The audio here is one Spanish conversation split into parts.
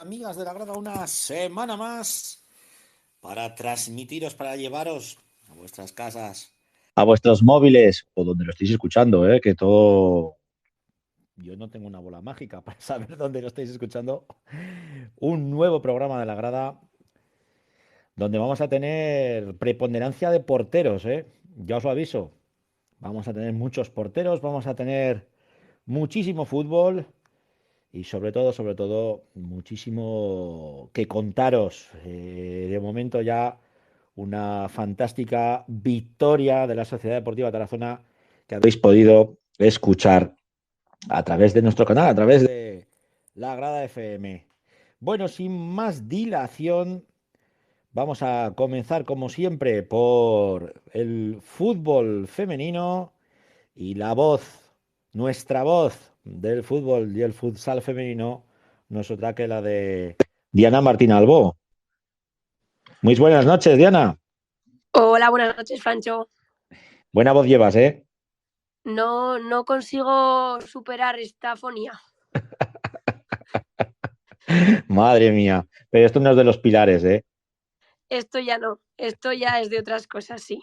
Amigas de la grada, una semana más para transmitiros, para llevaros a vuestras casas, a vuestros móviles o donde lo estéis escuchando, que todo... Yo no tengo una bola mágica para saber dónde lo estáis escuchando. Un nuevo programa de la grada donde vamos a tener preponderancia de porteros, ¿eh? Ya os lo aviso. Vamos a tener muchos porteros, vamos a tener muchísimo fútbol. Y sobre todo, muchísimo que contaros. De momento ya una fantástica victoria de la Sociedad Deportiva Tarazona que habéis podido escuchar a través de nuestro canal, a través de la Grada FM. Bueno, sin más dilación, vamos a comenzar como siempre por el fútbol femenino y la voz, nuestra voz del fútbol y el futsal femenino no es otra que la de Diana Martín Albó. Muy buenas noches, Diana. Hola, buenas noches, Francho. Buena voz llevas, ¿eh? No consigo superar esta fonía. Madre mía. Pero esto no es de los pilares, ¿eh? Esto ya no, esto ya es de otras cosas, sí.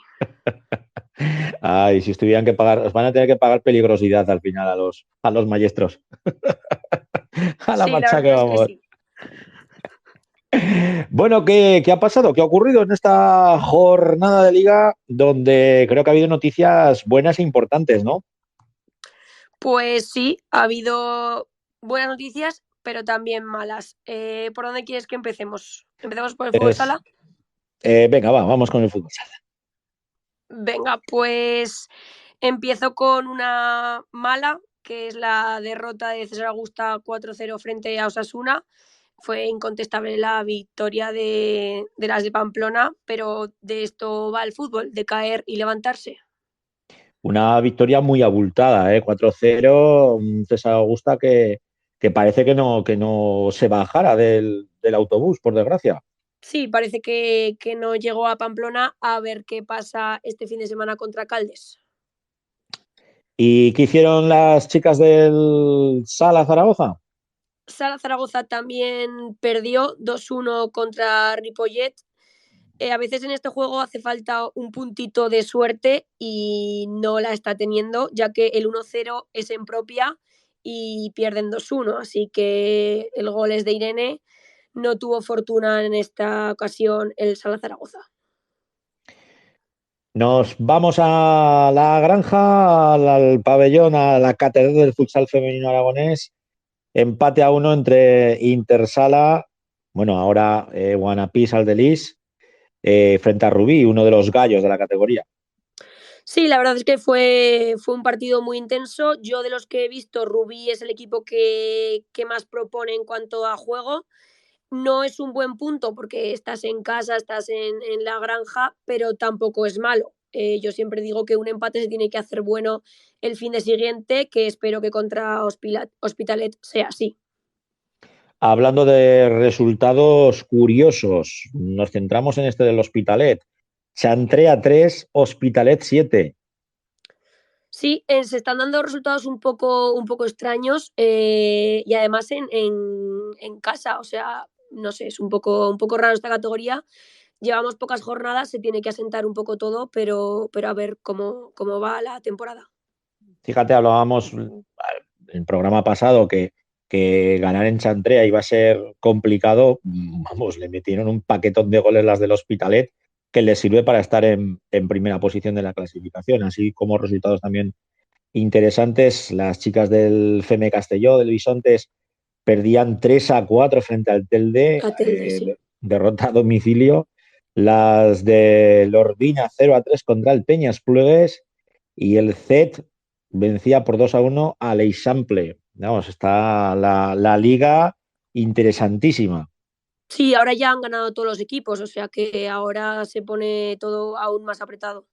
Ay, si os tuvieran que pagar, os van a tener que pagar peligrosidad al final a los maestros. A la Sí, la marcha que verdad es que vamos. sí. Bueno, ¿qué ha pasado? ¿Qué ha ocurrido en esta jornada de liga donde creo que ha habido noticias buenas e importantes, ¿no? Pues sí, ha habido buenas noticias, pero también malas. ¿Por dónde quieres que empecemos? ¿Empezamos por el fútbol Es, sala? venga, vamos con el fútbol. Venga, pues empiezo con una mala, que es la derrota de César Augusta 4-0 frente a Osasuna. Fue incontestable la victoria de las de Pamplona, pero de esto va el fútbol, de caer y levantarse. Una victoria muy abultada, ¿eh? 4-0, un César Augusta que parece que no se bajara del autobús, por desgracia. Sí, parece que no llegó a Pamplona a ver qué pasa este fin de semana contra Caldes. ¿Y qué hicieron las chicas del Sala Zaragoza? Sala Zaragoza también perdió 2-1 contra Ripollet. A veces en este juego hace falta un puntito de suerte y no la está teniendo, ya que el 1-0 es en propia y pierden 2-1. Así que el gol es de Irene. No tuvo fortuna en esta ocasión el Sala Zaragoza. Nos vamos a la granja, al pabellón, a la catedral del futsal femenino aragonés. Empate a uno entre Intersala, bueno, ahora Guanapí Saldelis, frente a Rubí, uno de los gallos de la categoría. Sí, la verdad es que fue un partido muy intenso. Yo de los que he visto, Rubí es el equipo que más propone en cuanto a juego. No es un buen punto porque estás en casa, estás en la granja, pero tampoco es malo. Yo siempre digo que un empate se tiene que hacer bueno el fin de siguiente, que espero que contra Hospitalet sea así. Hablando de resultados curiosos, nos centramos en este del Hospitalet. Chantrea 3, Hospitalet 7. Sí, se están dando resultados un poco extraños y además en casa, o sea, no sé, es un poco raro esta categoría. Llevamos pocas jornadas, se tiene que asentar un poco todo, pero a ver cómo va la temporada. Fíjate, hablábamos en el programa pasado que ganar en Chantrea iba a ser complicado. Vamos, le metieron un paquetón de goles las del Hospitalet que les sirve para estar en primera posición de la clasificación, así como resultados también interesantes. Las chicas del FEME Castelló, del Bisontes, perdían 3-4 frente al Telde, Ateldes, sí. derrota a domicilio. Las de Lordina 0-3 contra el Peñas Plugues y el CET vencía por 2-1 a l'Eixample. Vamos, está la liga interesantísima. Sí, ahora ya han ganado todos los equipos, o sea que ahora se pone todo aún más apretado.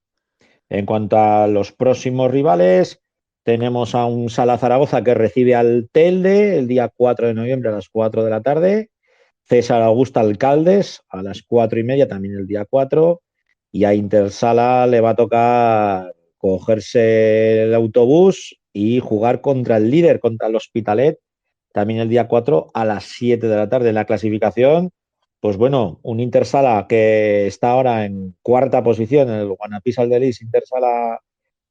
En cuanto a los próximos rivales, tenemos a un Sala Zaragoza que recibe al Telde el día 4 de noviembre a las 4 de la tarde. César Augusta Alcaldes a las 4:30, también el día 4. Y a Intersala le va a tocar cogerse el autobús y jugar contra el líder, contra el Hospitalet, también el día 4 a las 7 de la tarde. En la clasificación, pues bueno, un Intersala que está ahora en cuarta posición, el Guanapis Delis Intersala,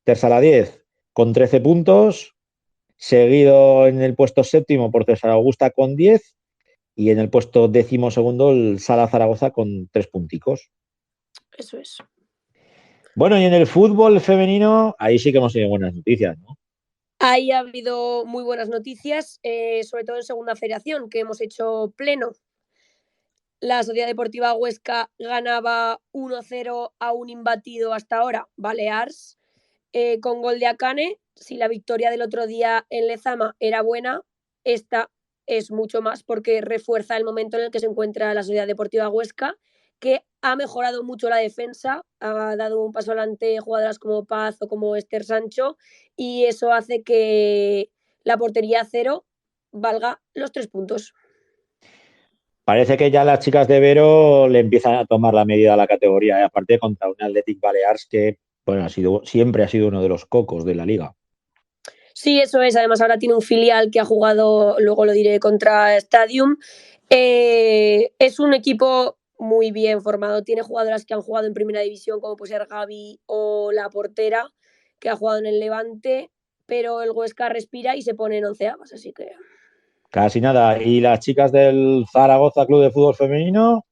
Intersala 10, con 13 puntos, seguido en el puesto séptimo por César Augusta con 10 y en el puesto décimo segundo el Sala Zaragoza con 3 punticos. Eso es. Bueno, y en el fútbol femenino, ahí sí que hemos tenido buenas noticias, ¿no? Ahí ha habido muy buenas noticias, sobre todo en segunda federación, que hemos hecho pleno. La Sociedad Deportiva Huesca ganaba 1-0 a un imbatido hasta ahora, Balears, con gol de Akane. Si la victoria del otro día en Lezama era buena, esta es mucho más porque refuerza el momento en el que se encuentra la Sociedad Deportiva Huesca, que ha mejorado mucho la defensa, ha dado un paso adelante jugadoras como Paz o como Esther Sancho, y eso hace que la portería cero valga los 3 puntos. Parece que ya las chicas de Vero le empiezan a tomar la medida a la categoría, ¿eh? Aparte contra un Athletic Balears que bueno, siempre ha sido uno de los cocos de la liga. Sí, eso es. Además, ahora tiene un filial que ha jugado, luego lo diré, contra Stadium. Es un equipo muy bien formado. Tiene jugadoras que han jugado en primera división, como puede ser Gaby o la portera, que ha jugado en el Levante, pero el Huesca respira y se pone en onceavas, así que... Casi nada. ¿Y las chicas del Zaragoza Club de Fútbol Femenino?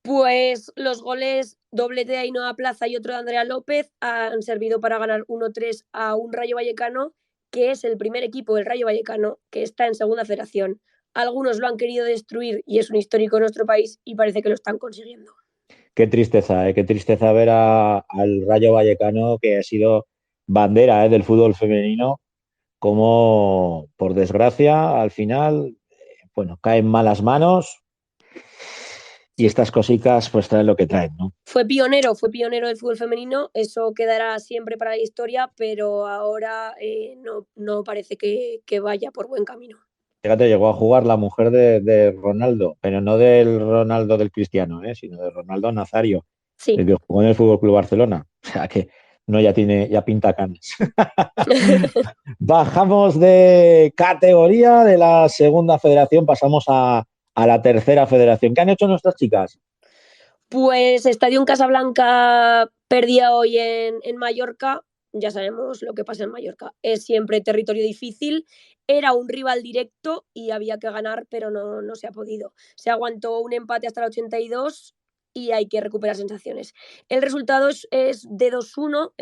Pues los goles, doblete de Ainhoa Plaza y otro de Andrea López, han servido para ganar 1-3 a un Rayo Vallecano, que es el primer equipo del Rayo Vallecano que está en segunda federación. Algunos lo han querido destruir y es un histórico en nuestro país y parece que lo están consiguiendo. Qué tristeza, ¿eh? Qué tristeza ver al Rayo Vallecano, que ha sido bandera, ¿eh? Del fútbol femenino, como por desgracia al final, bueno, cae en malas manos y Sí, estas cositas pues traen lo que traen, ¿no? fue pionero del fútbol femenino, eso quedará siempre para la historia, pero ahora no parece que vaya por buen camino. Fíjate, llegó a jugar la mujer de Ronaldo, pero no del Ronaldo del Cristiano, sino de Ronaldo Nazario, Sí. el que jugó en el Fútbol Club Barcelona. O sea que no, ya pinta canas. Bajamos de categoría de la segunda federación, pasamos a la tercera federación. ¿Qué han hecho nuestras chicas? Pues Estadio Casablanca perdía hoy en Mallorca. Ya sabemos lo que pasa en Mallorca. Es siempre territorio difícil. Era un rival directo y había que ganar, pero no se ha podido. Se aguantó un empate hasta el 82 y hay que recuperar sensaciones. El resultado es de 2-1,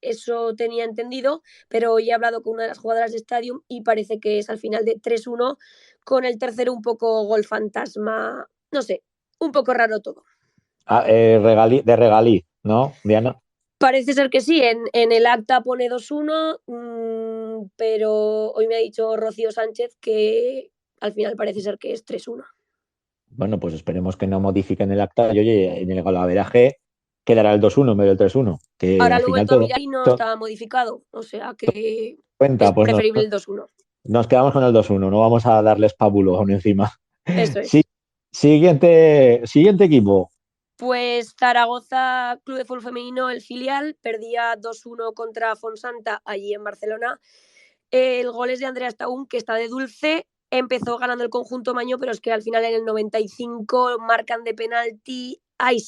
eso tenía entendido, pero hoy he hablado con una de las jugadoras de Stadium y parece que es al final de 3-1, con el tercero un poco gol fantasma. No sé, un poco raro todo. De regaliz, ¿no, Diana? Parece ser que sí, en el acta pone 2-1, pero hoy me ha dicho Rocío Sánchez que al final parece ser que es 3-1. Bueno, pues esperemos que no modifiquen el acta y oye, en el golaveraje quedará el 2-1 en vez del 3-1, que Ahora al lo he final vuelto a todo, mirar y no todo estaba modificado, o sea que es cuenta, pues preferible el 2-1. nos quedamos con el 2-1, no vamos a darles pábulo aún encima. Eso Sí, es. siguiente equipo. Pues Zaragoza Club de Fútbol Femenino, el filial, perdía 2-1 contra Fonsanta allí en Barcelona. El gol es de Andrea Staún, que está de dulce. Empezó ganando el conjunto Maño, pero es que al final en el 95 marcan de penalti. Ay,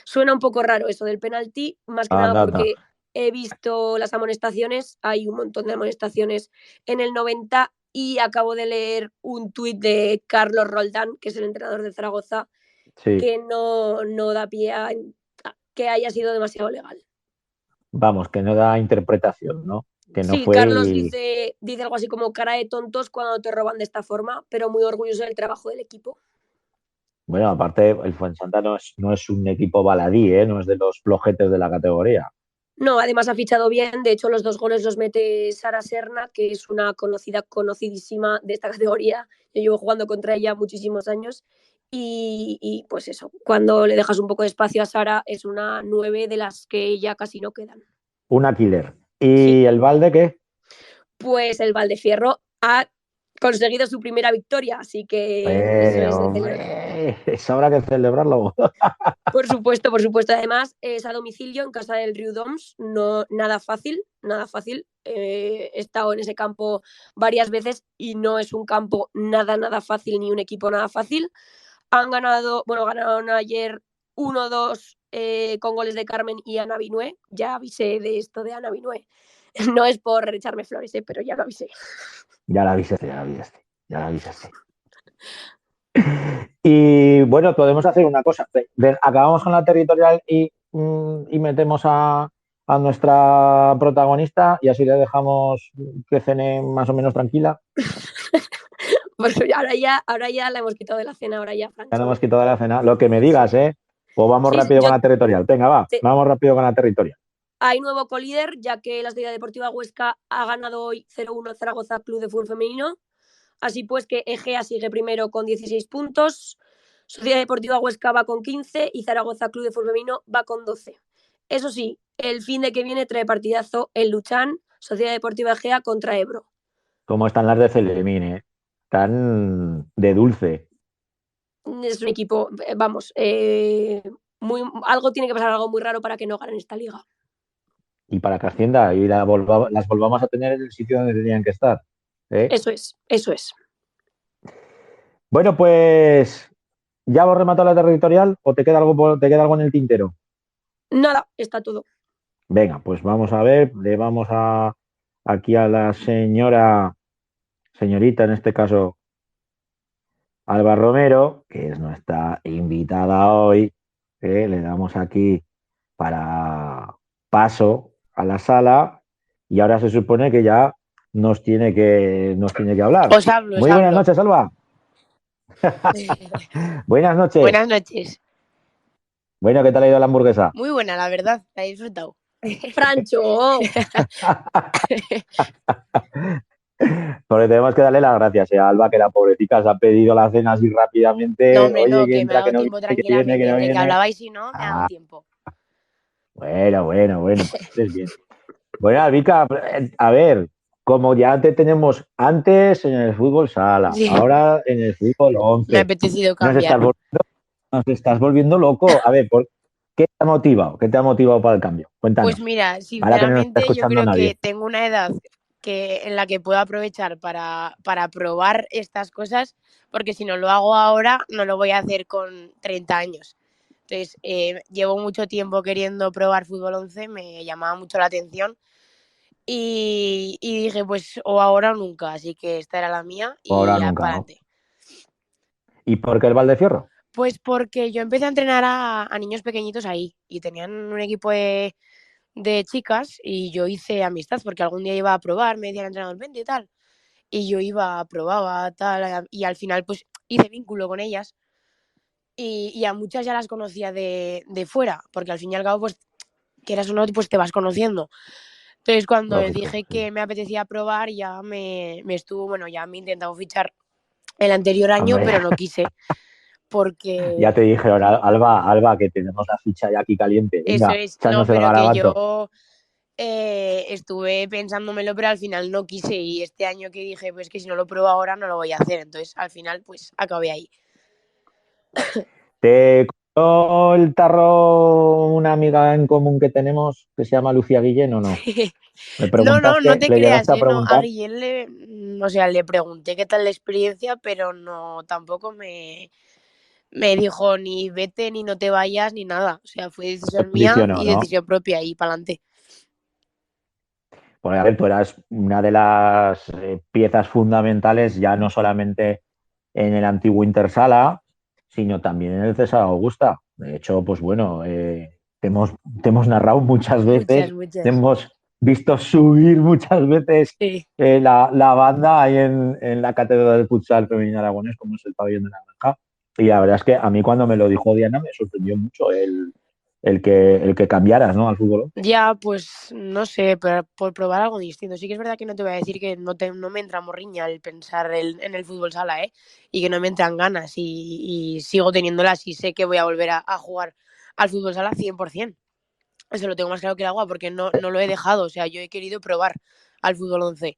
suena un poco raro eso del penalti, más que nada Anda, anda. porque he visto las amonestaciones, hay un montón de amonestaciones en el 90 y acabo de leer un tuit de Carlos Roldán, que es el entrenador de Zaragoza, Sí, que no da pie a que haya sido demasiado legal. vamos, que no da interpretación, ¿no? Que no Sí, fue Carlos el... dice algo así como cara de tontos cuando te roban de esta forma, pero muy orgulloso del trabajo del equipo. Bueno, aparte, el Fuensanta no es un equipo baladí, ¿eh? No es de los flojetes de la categoría. No, además ha fichado bien, de hecho los 2 goles los mete Sara Serna, que es una conocidísima de esta categoría. Yo llevo jugando contra ella muchísimos años y pues eso, cuando le dejas un poco de espacio a Sara es una 9 de las que ya casi no quedan. Una killer. Sí, ¿Y el Valde qué? pues el Valdefierro ha conseguido su primera victoria, así que eso es de celebrar. Hombre, eso habrá que celebrarlo. Por supuesto, por supuesto. Además, es a domicilio en casa del Riudoms, no nada fácil, nada fácil. He estado en ese campo varias veces y no es un campo nada fácil ni un equipo nada fácil. Han ganado, bueno, ganaron ayer 1-2 con goles de Carmen y Ana Binué. Ya avisé de esto de Ana Binué. No es por echarme flores, pero ya lo avisé. Ya la avisaste, ya la avisaste, ya la avisaste. Y bueno, podemos hacer una cosa. Acabamos con la territorial y metemos a nuestra protagonista y así le dejamos que cene más o menos tranquila. Pues ahora ya la hemos quitado de la cena, ahora ya, Ya no Francho. hemos quitado la cena. Lo que me digas, Sí, ¿eh? Pues vamos sí, rápido con la territorial. Venga, va, vamos rápido con la territorial. hay nuevo colíder, ya que la Sociedad Deportiva Huesca ha ganado hoy 0-1 Zaragoza Club de Fútbol Femenino. Así pues que Egea sigue primero con 16 puntos, Sociedad Deportiva Huesca va con 15 y Zaragoza Club de Fútbol Femenino va con 12. Eso sí, el fin de que viene trae partidazo en Luchán, Sociedad Deportiva Egea contra Ebro. ¿Cómo están las de Celemín, eh? Están de dulce. Es un equipo, vamos, algo tiene que pasar algo muy raro para que no ganen esta liga. Y para que ascienda y las volvamos a tener en el sitio donde tenían que estar. ¿Eh? Eso es, eso es. Bueno, pues ¿ya hemos rematado la territorial o te queda algo en el tintero? Nada, está todo. Venga, pues vamos a ver, le vamos a aquí a la señorita en este caso, Alba Romero, que es nuestra invitada hoy, le damos aquí para paso a la sala y ahora se supone que ya nos tiene que hablar. Os hablo, os Muy buenas hablo. noches, Alba. Buenas noches. Buenas noches. Bueno, ¿qué tal ha ido la hamburguesa? Muy buena, la verdad. La he disfrutado. Francho. Porque tenemos que darle las gracias a Alba, que la pobrecita se ha pedido la cena así No, rápidamente. hombre, Oye, no, que que me ha entra, que dado no tiempo viene, que viene, que tranquilamente. no Entre que viene. hablabais y no, me ha dado Ah, tiempo. bueno, pues bien. Bueno, Albica, a ver, como ya te tenemos antes en el fútbol sala, Sí, ahora en el fútbol me ha 11, apetecido nos cambiar. estás nos estás volviendo loco. A ver, ¿qué te ha motivado? ¿Qué te ha motivado para el cambio? Pues Cuéntanos. mira, Ahora que no nos está sinceramente yo escuchando creo que nadie. tengo una edad en la que puedo aprovechar para probar estas cosas, porque si no lo hago ahora, no lo voy a hacer con 30 años. Entonces, llevo mucho tiempo queriendo probar fútbol 11, me llamaba mucho la atención y dije, pues o ahora o nunca, así que esta era la mía O y ahora ya nunca, para ¿no? adelante. ¿Y por qué el Valdefierro? Pues porque yo empecé a entrenar a niños pequeñitos ahí y tenían un equipo de chicas y yo hice amistad porque algún día iba a probar, me decían el entrenador, vente y tal. Y yo iba, probaba, tal, y al final pues hice vínculo con ellas y a muchas ya las conocía de fuera, porque al fin y al cabo pues quieras o no, pues te vas conociendo. Entonces cuando les Lógico, dije sí. que me apetecía probar ya me estuvo, bueno, ya me intentaba fichar el anterior año, Hombre, pero no quise ya te porque dijeron, Alba, que tenemos la ficha ya aquí caliente. eso Venga, es, no, échanos el pero que garabato. yo estuve pensándomelo, pero al final no quise y este año que dije, pues que si no lo pruebo ahora no lo voy a hacer, entonces al final pues acabé ahí. ¿Te contó el tarro una amiga en común que tenemos que se llama Lucía Guillén o no? ¿Le No, no, no preguntaste? te ¿Le creas, llegaste a no, a preguntar? Guillén o sea, le pregunté qué tal la experiencia, pero no, tampoco me dijo ni vete, ni no te vayas, ni nada, o sea, fue Te decisión mía posicionó, y ¿no? decisión propia y para adelante. Porque, a ver, tú eras una de las piezas fundamentales, ya no solamente en el antiguo Intersala, sino también en el César Augusta. De hecho, pues bueno, te hemos narrado muchas Muchas, veces, te muchas. hemos visto subir muchas veces Sí. la banda ahí en la cátedra del futsal femenino aragonés, como es el pabellón de la Granja. Y la verdad es que a mí cuando me lo dijo Diana me sorprendió mucho el que cambiaras, ¿no? Al fútbol 11. Ya, pues no sé, pero por probar algo distinto. Sí que es verdad que no te voy a decir que no me entra morriña el pensar en el fútbol sala, ¿eh? Y que no me entran ganas y sigo teniéndolas y sé que voy a volver a jugar al fútbol sala 100%. Eso lo tengo más claro que el agua porque no lo he dejado. O sea, yo he querido probar al fútbol 11.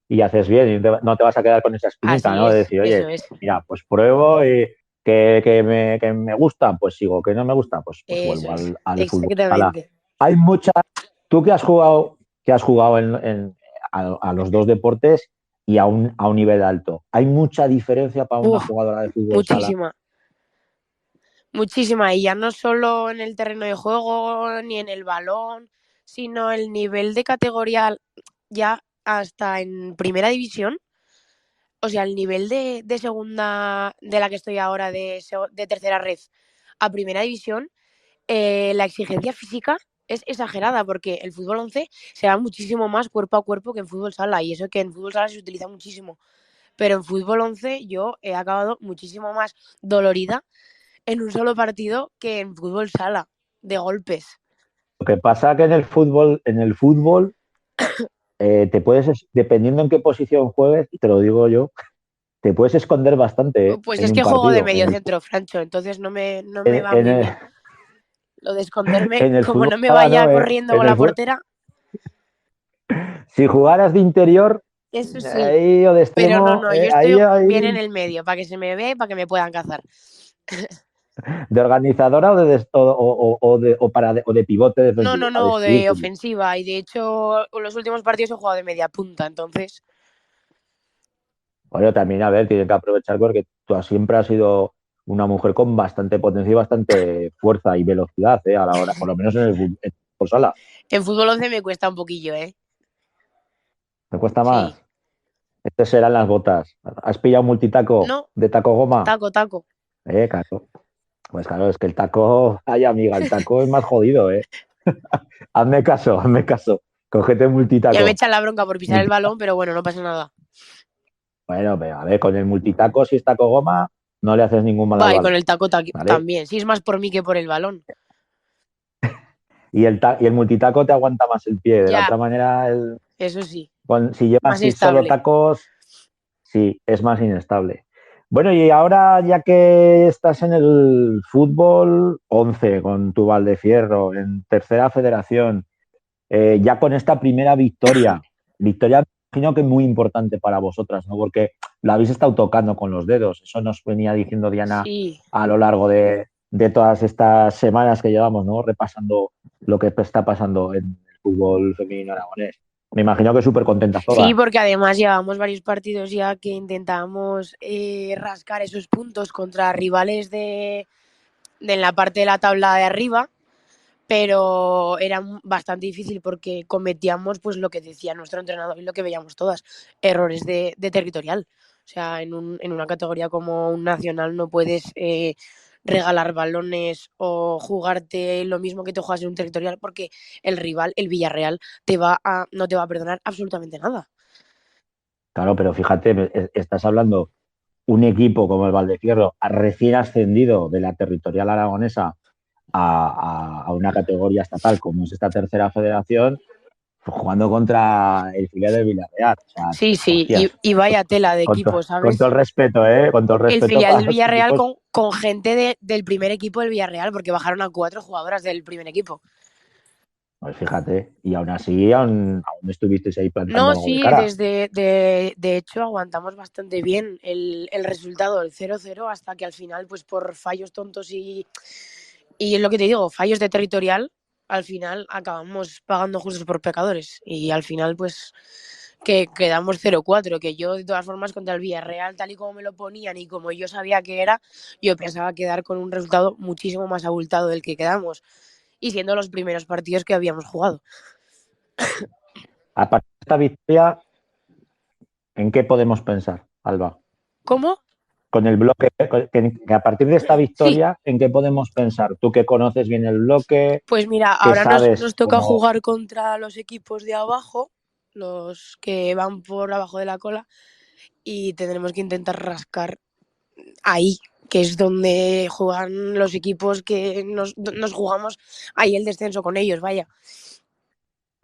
y haces bien, y no te vas a quedar con esa espinita, Así ¿no? De es, decir, eso oye, es, mira, pues pruebo y que me gusta, pues sigo, que no me gusta, pues eso vuelvo es, al fútbol sala. exactamente. Hay mucha, tú que has jugado a los dos deportes y a un nivel alto, ¿hay mucha diferencia para una Uf, jugadora de fútbol sala? muchísima, muchísima. Y ya no solo en el terreno de juego ni en el balón, sino el nivel de categoría ya hasta en primera división. O sea, el nivel de segunda, de la que estoy ahora, de tercera red a primera división, la exigencia física es exagerada porque el fútbol 11 se va muchísimo más cuerpo a cuerpo que en fútbol sala y eso que en fútbol sala se utiliza muchísimo. Pero en fútbol 11 yo he acabado muchísimo más dolorida en un solo partido que en fútbol sala, de golpes. Lo que pasa que en el fútbol dependiendo en qué posición juegues, te lo digo yo, te puedes esconder bastante, Pues en es un que juego de partido. En medio el, centro, Francho, entonces no me en, va en muy el, bien. Lo de esconderme, en el como fútbol no me sala, vaya ¿no? corriendo con la portera, Si jugaras de interior, eso sí. ahí o de Pero no, extremo, no, yo ahí, estoy bien en ahí, el medio, para que se me vea y para que me puedan cazar. de organizadora o de pivote No, defensivo no, para no, destruir de tú. ofensiva. Y de hecho, los últimos partidos he jugado de media punta, entonces. Bueno, también, a ver, tienen que aprovechar porque tú siempre has sido una mujer con bastante potencia y bastante fuerza y velocidad, a la hora, por lo menos en el fútbol sala. En fútbol 11 me cuesta un poquillo, ¿eh? ¿Me cuesta Sí. más? Estas serán las botas. ¿Has pillado multitaco No, de taco goma? taco, taco. Claro. Pues claro, es que el taco, ay amiga, el taco es más jodido, ¿eh? Hazme caso, hazme caso. Cógete Ya me multitaco. echan la bronca por pisar el Multi- balón, pero bueno, no pasa nada. Bueno, pero a ver, con el multitaco, si es taco goma, no le haces ningún mal al Va, y con balón, el taco ¿vale? también. Si es más por mí que por el balón. Y el multitaco te aguanta más el pie. De la Ya, otra manera, eso sí. si llevas Más solo estable. tacos, sí, es más inestable. Bueno, y ahora ya que estás en el fútbol 11 con tu Valdefierro, en tercera federación, ya con esta primera victoria, imagino que muy importante para vosotras, ¿no? Porque la habéis estado tocando con los dedos. Eso nos venía diciendo Diana Sí. a lo largo de todas estas semanas que llevamos, ¿no? Repasando lo que está pasando en el fútbol femenino aragonés. Me imagino que súper contentas Sí, todas. porque además llevamos varios partidos ya que intentábamos rascar esos puntos contra rivales de en la parte de la tabla de arriba, pero era bastante difícil porque cometíamos pues lo que decía nuestro entrenador y lo que veíamos todas, errores de territorial. O sea, en una categoría como un nacional no puedes regalar balones o jugarte lo mismo que te juegas en un territorial porque el rival, el Villarreal, no te va a perdonar absolutamente nada. Claro, pero fíjate, estás hablando un equipo como el Valdefierro, recién ascendido de la territorial aragonesa a una categoría estatal como es esta tercera federación, jugando contra el filial del Villarreal. O sea, Sí, sí, hostias, y vaya tela de con, equipo, con todo ¿sabes? el respeto, ¿eh? Con todo el El respeto filial para del los Villarreal equipos. con gente del primer equipo del Villarreal, porque bajaron a 4 jugadoras del primer equipo. Pues fíjate, y aún así, aún estuvisteis ahí plantando No, algo de sí, cara. de hecho aguantamos bastante bien el resultado, el 0-0, hasta que al final, pues por fallos tontos y es lo que te digo, fallos de territorial, al final acabamos pagando justos por pecadores. Y al final, pues que quedamos 0-4, que yo de todas formas contra el Villarreal, tal y como me lo ponían y como yo sabía que era, yo pensaba quedar con un resultado muchísimo más abultado del que quedamos, y siendo los primeros partidos que habíamos jugado. A partir de esta victoria, ¿en qué podemos pensar, Alba? ¿Cómo? Con el bloque, que a partir de esta Sí, victoria, ¿en qué podemos pensar? Tú que conoces bien el bloque, pues mira, que ahora nos sabes toca cómo. jugar contra los equipos de abajo, los que van por abajo de la cola, y tendremos que intentar rascar ahí, que es donde juegan los equipos que nos jugamos ahí el descenso con ellos, vaya.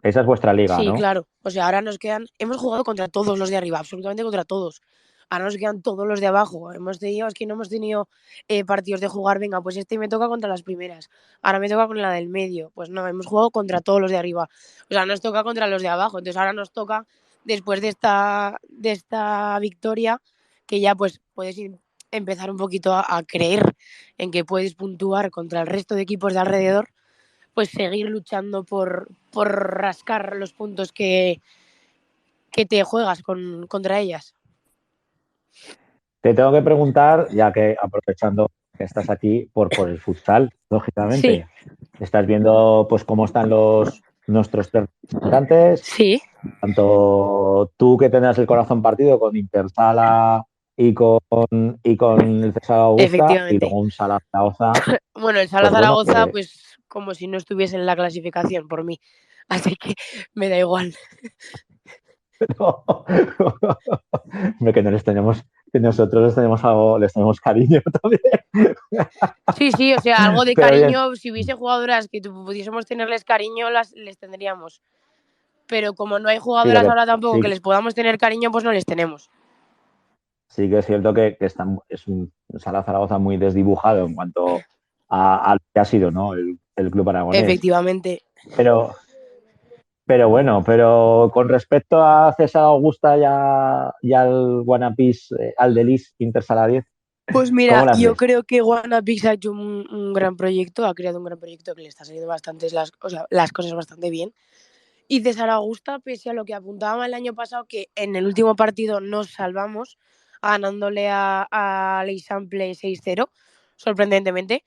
Esa es vuestra liga, Sí, ¿no? claro. O sea, ahora nos quedan, hemos jugado contra todos los de arriba, absolutamente contra todos. Ahora nos quedan todos los de abajo. Es que no hemos tenido partidos de jugar, venga, pues este me toca contra las primeras. Ahora me toca con la del medio. Pues no, hemos jugado contra todos los de arriba. O sea, nos toca contra los de abajo. Entonces ahora nos toca después de esta victoria, que ya pues puedes empezar un poquito a creer en que puedes puntuar contra el resto de equipos de alrededor, pues seguir luchando por rascar los puntos que te juegas contra ellas. Te tengo que preguntar, ya que aprovechando que estás aquí, por el futsal, lógicamente. Sí. Estás viendo pues cómo están nuestros representantes, Sí. tanto tú que tendrás el corazón partido con Intersala y con el César Augusta, y luego un Sala Zaragoza. Bueno, el Sala pues bueno, Zaragoza, pues como si no estuviese en la clasificación por mí. Así que me da igual. Que no les tenemos, que nosotros les tenemos algo, les tenemos cariño también. Sí, o sea, algo de Pero cariño, bien. si hubiese jugadoras que pudiésemos tenerles cariño, les tendríamos. Pero como no hay jugadoras Sí, ahora tampoco sí, que les podamos tener cariño, pues no les tenemos. Sí que es cierto que es un Sala Zaragoza muy desdibujado en cuanto a lo que ha sido, ¿no? El club aragonés. Efectivamente. Pero bueno, pero con respecto a César Augusta y al Guanapis, al Delis Intersala 10, pues mira, ¿cómo las yo ves? creo que Guanapix ha hecho un gran proyecto, ha creado un gran proyecto que le está saliendo las cosas bastante bien. Y César Augusta, pese a lo que apuntaba el año pasado, que en el último partido nos salvamos ganándole a Leixample 6-0, sorprendentemente,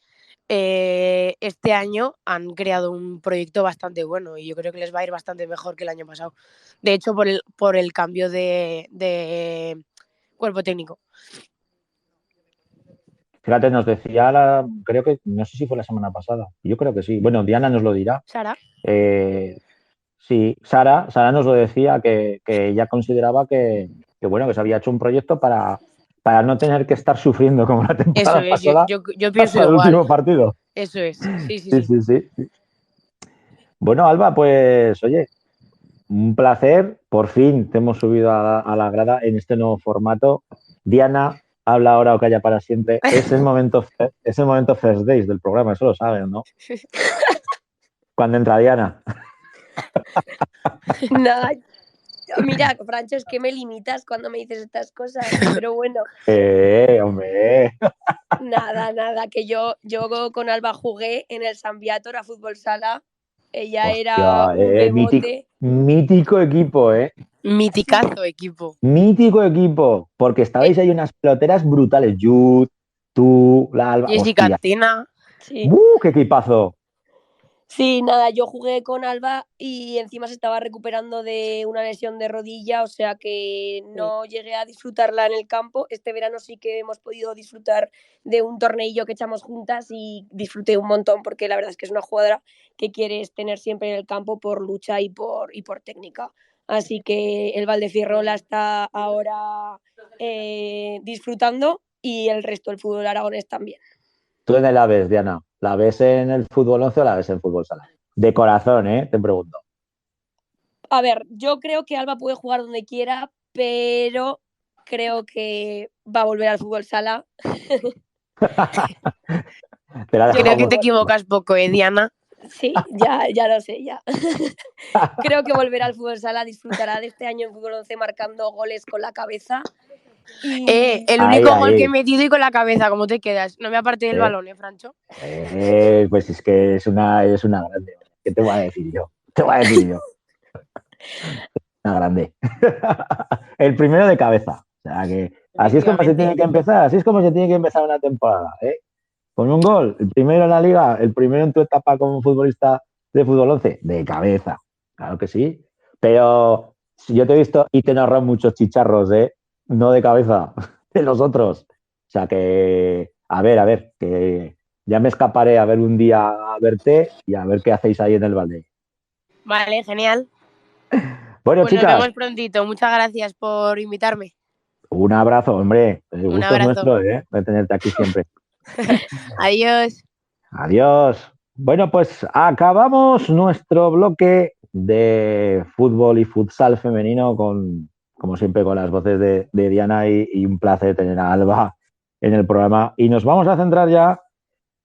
este año han creado un proyecto bastante bueno y yo creo que les va a ir bastante mejor que el año pasado. De hecho, por el cambio de cuerpo técnico. Fíjate, nos decía, creo que, no sé si fue la semana pasada, yo creo que sí. Bueno, Diana nos lo dirá. Sara. Sí, Sara nos lo decía, que ella consideraba bueno, que se había hecho un proyecto para no tener que estar sufriendo como la temporada Eso es, pasada yo pienso hasta el igual. último partido. Eso es, sí. Sí. Bueno, Alba, pues oye, un placer. Por fin te hemos subido a la grada en este nuevo formato. Diana, habla ahora o calla para siempre. Es el momento first days del programa, eso lo saben, ¿no? Cuando entra Diana. Nada, mira, Francho, es que me limitas cuando me dices estas cosas, pero bueno. Hombre. Nada, que yo con Alba jugué en el San Viator a fútbol sala. Ella era Hostia, un bebote. mítico equipo, ¿eh? Miticazo equipo. Mítico equipo, porque estabais ahí unas peloteras brutales. Jude, tú, la Alba. Jessica Hostia. Tena. Sí. ¡Qué equipazo! Sí, nada, yo jugué con Alba y encima se estaba recuperando de una lesión de rodilla, o sea que no llegué a disfrutarla en el campo. Este verano sí que hemos podido disfrutar de un torneillo que echamos juntas y disfruté un montón porque la verdad es que es una jugadora que quieres tener siempre en el campo por lucha y por técnica. Así que el Valdefierro la está ahora disfrutando y el resto del fútbol aragonés también. ¿Tú en la ves, Diana? ¿La ves en el fútbol 11 o la ves en fútbol sala? De corazón, ¿eh? Te pregunto. A ver, yo creo que Alba puede jugar donde quiera, pero creo que va a volver al fútbol sala. Creo que te equivocas poco, Diana. Sí, ya lo sé, ya. Creo que volverá al fútbol sala, disfrutará de este año en fútbol 11 marcando goles con la cabeza. Y... el único gol que he metido y con la cabeza, ¿cómo te quedas? No me aparté del balón, Francho. Pues es que es una grande. ¿Qué te voy a decir yo? Una grande. El primero de cabeza. O sea que así es como se tiene que empezar, así es como se tiene que empezar una temporada, ¿eh? Con un gol, el primero en la liga, el primero en tu etapa como futbolista de fútbol 11, de cabeza. Claro que sí. Pero si yo te he visto y te narran muchos chicharros, ¿eh? No de cabeza, de los otros. O sea que, a ver, que ya me escaparé a ver un día a verte y a ver qué hacéis ahí en el balde. Vale, genial. Bueno, pues chicas. Nos vemos prontito. Muchas gracias por invitarme. Un abrazo, hombre. El gusto es nuestro, ¿eh? De tenerte aquí siempre. Adiós. Adiós. Bueno, pues acabamos nuestro bloque de fútbol y futsal femenino como siempre, con las voces de Diana y un placer tener a Alba en el programa. Y nos vamos a centrar ya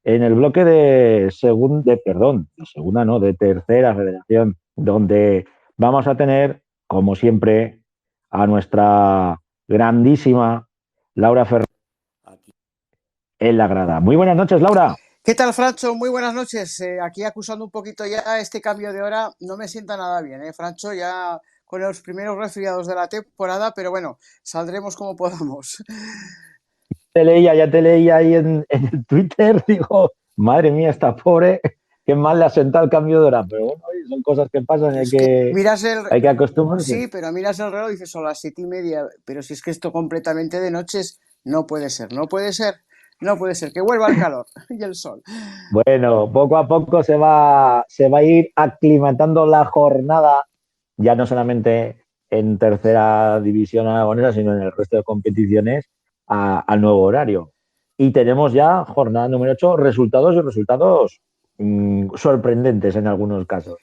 en el bloque de tercera federación, donde vamos a tener, como siempre, a nuestra grandísima Laura Ferrer aquí en la grada. Muy buenas noches, Laura. ¿Qué tal, Francho? Muy buenas noches. Aquí acusando un poquito ya este cambio de hora, no me sienta nada bien, Francho? Ya con los primeros resfriados de la temporada, pero bueno, saldremos como podamos. Ya te leía ahí en el Twitter, digo, madre mía, esta pobre, qué mal le ha sentado el cambio de hora, pero bueno, son cosas que pasan, Es que miras hay que acostumbrarse. Sí, pero miras el reloj y dices, son las 7:30, pero si es que esto completamente de noches, no puede ser, no puede ser, no puede ser, que vuelva el calor y el sol. Bueno, poco a poco se va a ir aclimatando la jornada, ya no solamente en tercera división aragonesa, sino en el resto de competiciones, al nuevo horario. Y tenemos ya jornada número 8, resultados y resultados sorprendentes en algunos casos.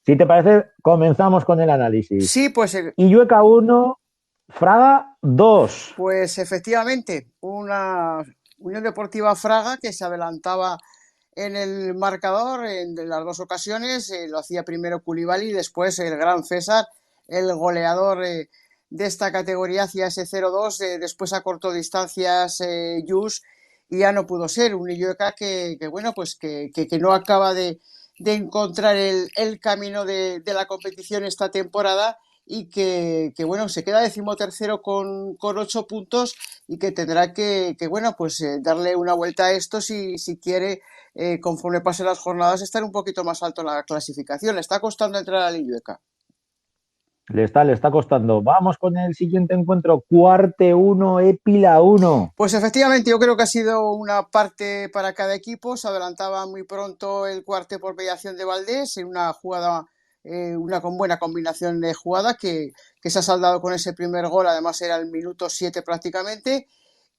Si te parece, comenzamos con el análisis. Sí, pues... Illueca 1, Fraga 2. Pues efectivamente, una Unión Deportiva Fraga que se adelantaba en el marcador en las dos ocasiones, lo hacía primero Koulibaly y después el gran César, el goleador de esta categoría, hacía ese 0-2, después acortó distancias Jus y ya no pudo ser. Un Illueca que bueno, pues que no acaba de encontrar el camino de la competición esta temporada y que bueno, se queda 13º con 8 puntos y que tendrá que bueno, pues darle una vuelta a esto si quiere, conforme pasen las jornadas, estar un poquito más alto en la clasificación. Le está costando entrar a Illueca. Le está costando. Vamos con el siguiente encuentro. Cuarte 1, Épila 1. Pues efectivamente, yo creo que ha sido una parte para cada equipo. Se adelantaba muy pronto el Cuarte por mediación de Valdés en una jugada, una con buena combinación de jugada que se ha saldado con ese primer gol. Además era el minuto 7 prácticamente.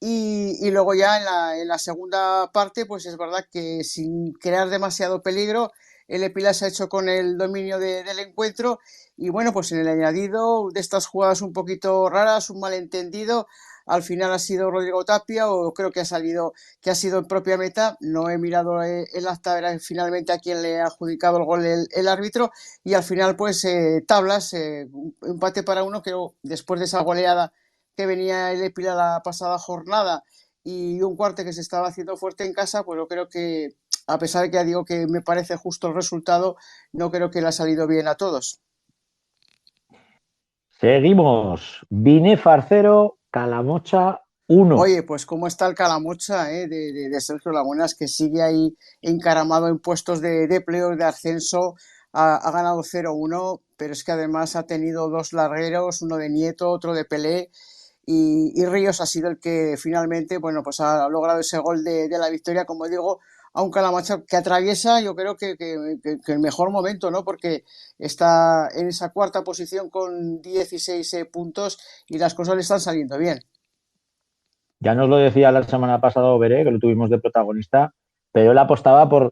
Y luego ya en la segunda parte, pues es verdad que sin crear demasiado peligro, el Epila se ha hecho con el dominio del encuentro y bueno, pues en el añadido de estas jugadas un poquito raras, un malentendido, al final ha sido Rodrigo Tapia o creo que ha sido en propia meta, no he mirado el acta, era finalmente a quien le ha adjudicado el gol el árbitro y al final pues tablas, empate para uno que después de esa goleada que venía el Épila la pasada jornada y un Cuarte que se estaba haciendo fuerte en casa, pues yo creo que, a pesar de que ya digo que me parece justo el resultado, no creo que le ha salido bien a todos. Seguimos. Binefar 0, Calamocha 1. Oye, pues cómo está el Calamocha de Sergio Lagunas, que sigue ahí encaramado en puestos de playoff, de ascenso, ha ganado 0-1, pero es que además ha tenido dos largueros, uno de Nieto, otro de Pelé, y Ríos ha sido el que finalmente, bueno, pues ha logrado ese gol de la victoria, como digo, a un Calamocha que atraviesa, yo creo que el mejor momento, ¿no? Porque está en esa cuarta posición con 16 puntos y las cosas le están saliendo bien. Ya nos lo decía la semana pasada Oberé, que lo tuvimos de protagonista, pero él apostaba por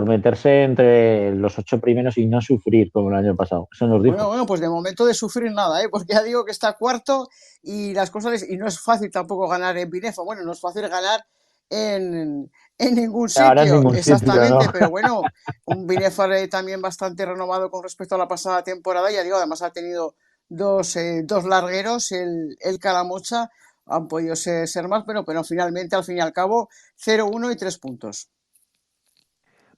meterse entre los 8 primeros y no sufrir como el año pasado. Eso nos dijo. Bueno, pues de momento de sufrir nada, porque ya digo que está cuarto y las cosas, y no es fácil tampoco ganar en Binefa. Bueno, no es fácil ganar en ningún sitio. Ahora en ningún exactamente, sitio, ¿no? Pero bueno, un Binefa también bastante renovado con respecto a la pasada temporada. Ya digo, además ha tenido dos largueros, el Calamocha, han podido ser más, pero finalmente, al fin y al cabo, 0-1 y 3 puntos.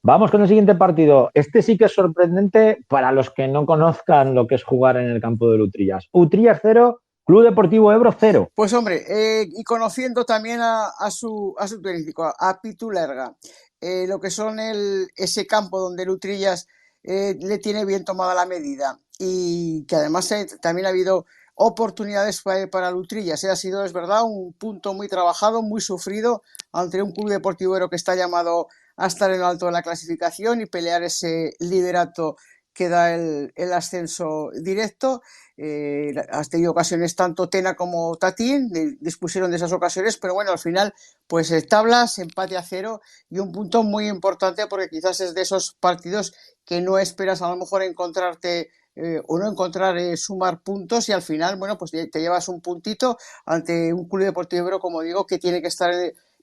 Vamos con el siguiente partido. Este sí que es sorprendente para los que no conozcan lo que es jugar en el campo de Utrillas. Utrillas 0, Club Deportivo Ebro 0. Pues hombre, y conociendo también a su técnico, a Pitu Lerga, lo que son ese campo donde el Utrillas le tiene bien tomada la medida y que además también ha habido oportunidades para el Utrillas. Ha sido, es verdad, un punto muy trabajado, muy sufrido ante un club deportivo Ebro que está llamado a estar en lo alto de la clasificación y pelear ese liderato que da el ascenso directo. Has tenido ocasiones tanto Tena como Tatín, dispusieron de esas ocasiones, pero bueno, al final, pues tablas, empate a 0 y un punto muy importante porque quizás es de esos partidos que no esperas a lo mejor encontrarte o no encontrar sumar puntos y al final, bueno, pues te llevas un puntito ante un club deportivo Ebro, como digo, que tiene que estar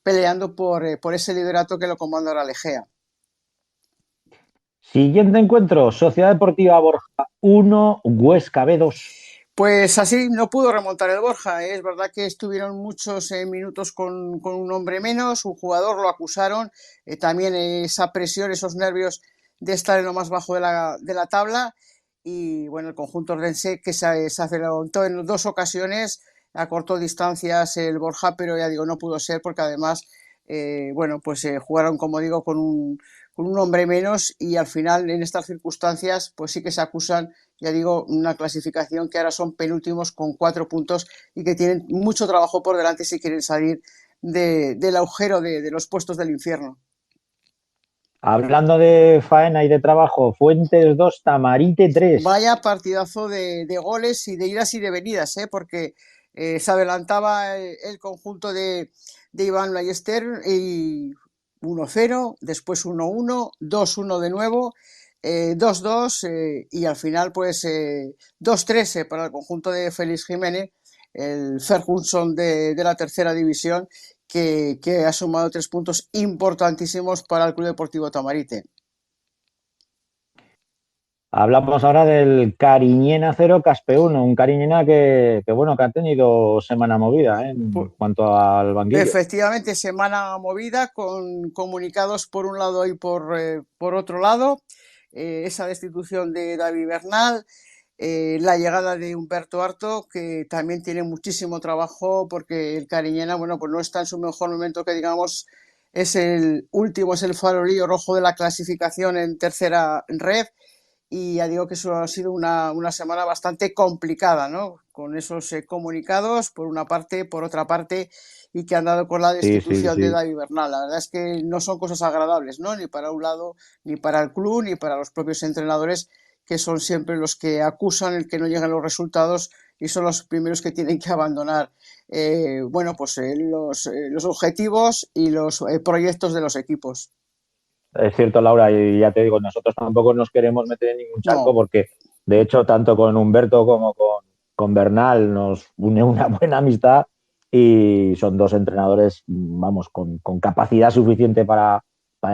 peleando por ese liderato que lo comanda ahora Legea. Siguiente encuentro, Sociedad Deportiva Borja 1, Huesca B 2. Pues así no pudo remontar el Borja, ¿eh? Es verdad que estuvieron muchos minutos con un hombre menos, un jugador lo acusaron, también esa presión, esos nervios de estar en lo más bajo de la tabla y bueno, el conjunto ordense que se adelantó en 2 ocasiones, acortó distancias el Borja, pero ya digo, no pudo ser porque además, bueno, pues jugaron, como digo, con un hombre menos y al final en estas circunstancias pues sí que se acusan, ya digo, una clasificación que ahora son penúltimos con 4 puntos y que tienen mucho trabajo por delante si quieren salir del agujero de los puestos del infierno. Hablando de faena y de trabajo, Fuentes 2, Tamarite 3. Vaya partidazo de goles y de idas y de venidas, porque se adelantaba el conjunto de Iván Ballester y 1-0, después 1-1, 2-1 de nuevo, 2-2 y al final pues 2-3 para el conjunto de Félix Jiménez, el Ferguson de la tercera división, que ha sumado 3 puntos importantísimos para el Club Deportivo Tamarite. Hablamos ahora del Cariñena 0, Caspe 1, un Cariñena que bueno, que ha tenido semana movida, en cuanto al banquillo. Efectivamente, semana movida con comunicados por un lado y por otro lado, esa destitución de David Bernal, la llegada de Humberto Harto, que también tiene muchísimo trabajo porque el Cariñena, bueno, pues no está en su mejor momento, que digamos es el último, es el farolillo rojo de la clasificación en tercera red. Y ya digo que eso ha sido una semana bastante complicada, ¿no? Con esos comunicados, por una parte, por otra parte, y que han dado con la destitución de David Bernal. La verdad es que no son cosas agradables, ¿no? Ni para un lado, ni para el club, ni para los propios entrenadores, que son siempre los que acusan el que no llegan los resultados y son los primeros que tienen que abandonar, bueno, pues los objetivos y los proyectos de los equipos. Es cierto, Laura, y ya te digo, nosotros tampoco nos queremos meter en ningún charco No. porque, de hecho, tanto con Humberto como con Bernal nos une una buena amistad y son dos entrenadores, vamos, con capacidad suficiente para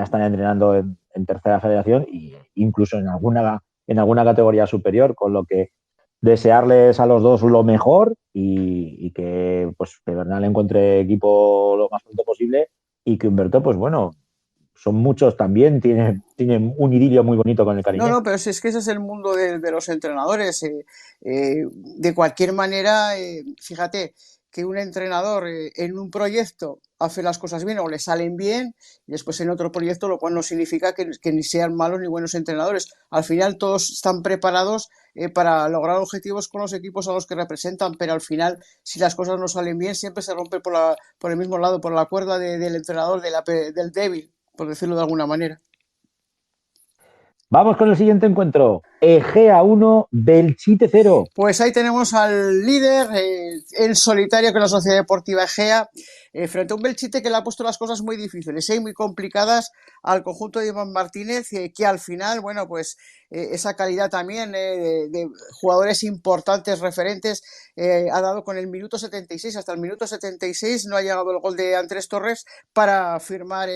estar entrenando en tercera federación e incluso en alguna categoría superior, con lo que desearles a los dos lo mejor y que, pues, que Bernal encuentre equipo lo más pronto posible y que Humberto, pues bueno, son muchos también, tienen un idilio muy bonito con el Cariñena. No, pero es que ese es el mundo de los entrenadores. De cualquier manera, fíjate que un entrenador en un proyecto hace las cosas bien o le salen bien y después en otro proyecto, lo cual no significa que ni sean malos ni buenos entrenadores. Al final todos están preparados para lograr objetivos con los equipos a los que representan, pero al final si las cosas no salen bien siempre se rompe por el mismo lado, por la cuerda del entrenador, del débil, por decirlo de alguna manera. Vamos con el siguiente encuentro. Egea 1, Belchite 0. Pues ahí tenemos al líder en solitario, que es la Sociedad Deportiva Egea, frente a un Belchite que le ha puesto las cosas muy difíciles y muy complicadas al conjunto de Iván Martínez, que al final, bueno, pues esa calidad también de jugadores importantes, referentes, ha dado con el minuto 76. Hasta el minuto 76 no ha llegado el gol de Andrés Torres para firmar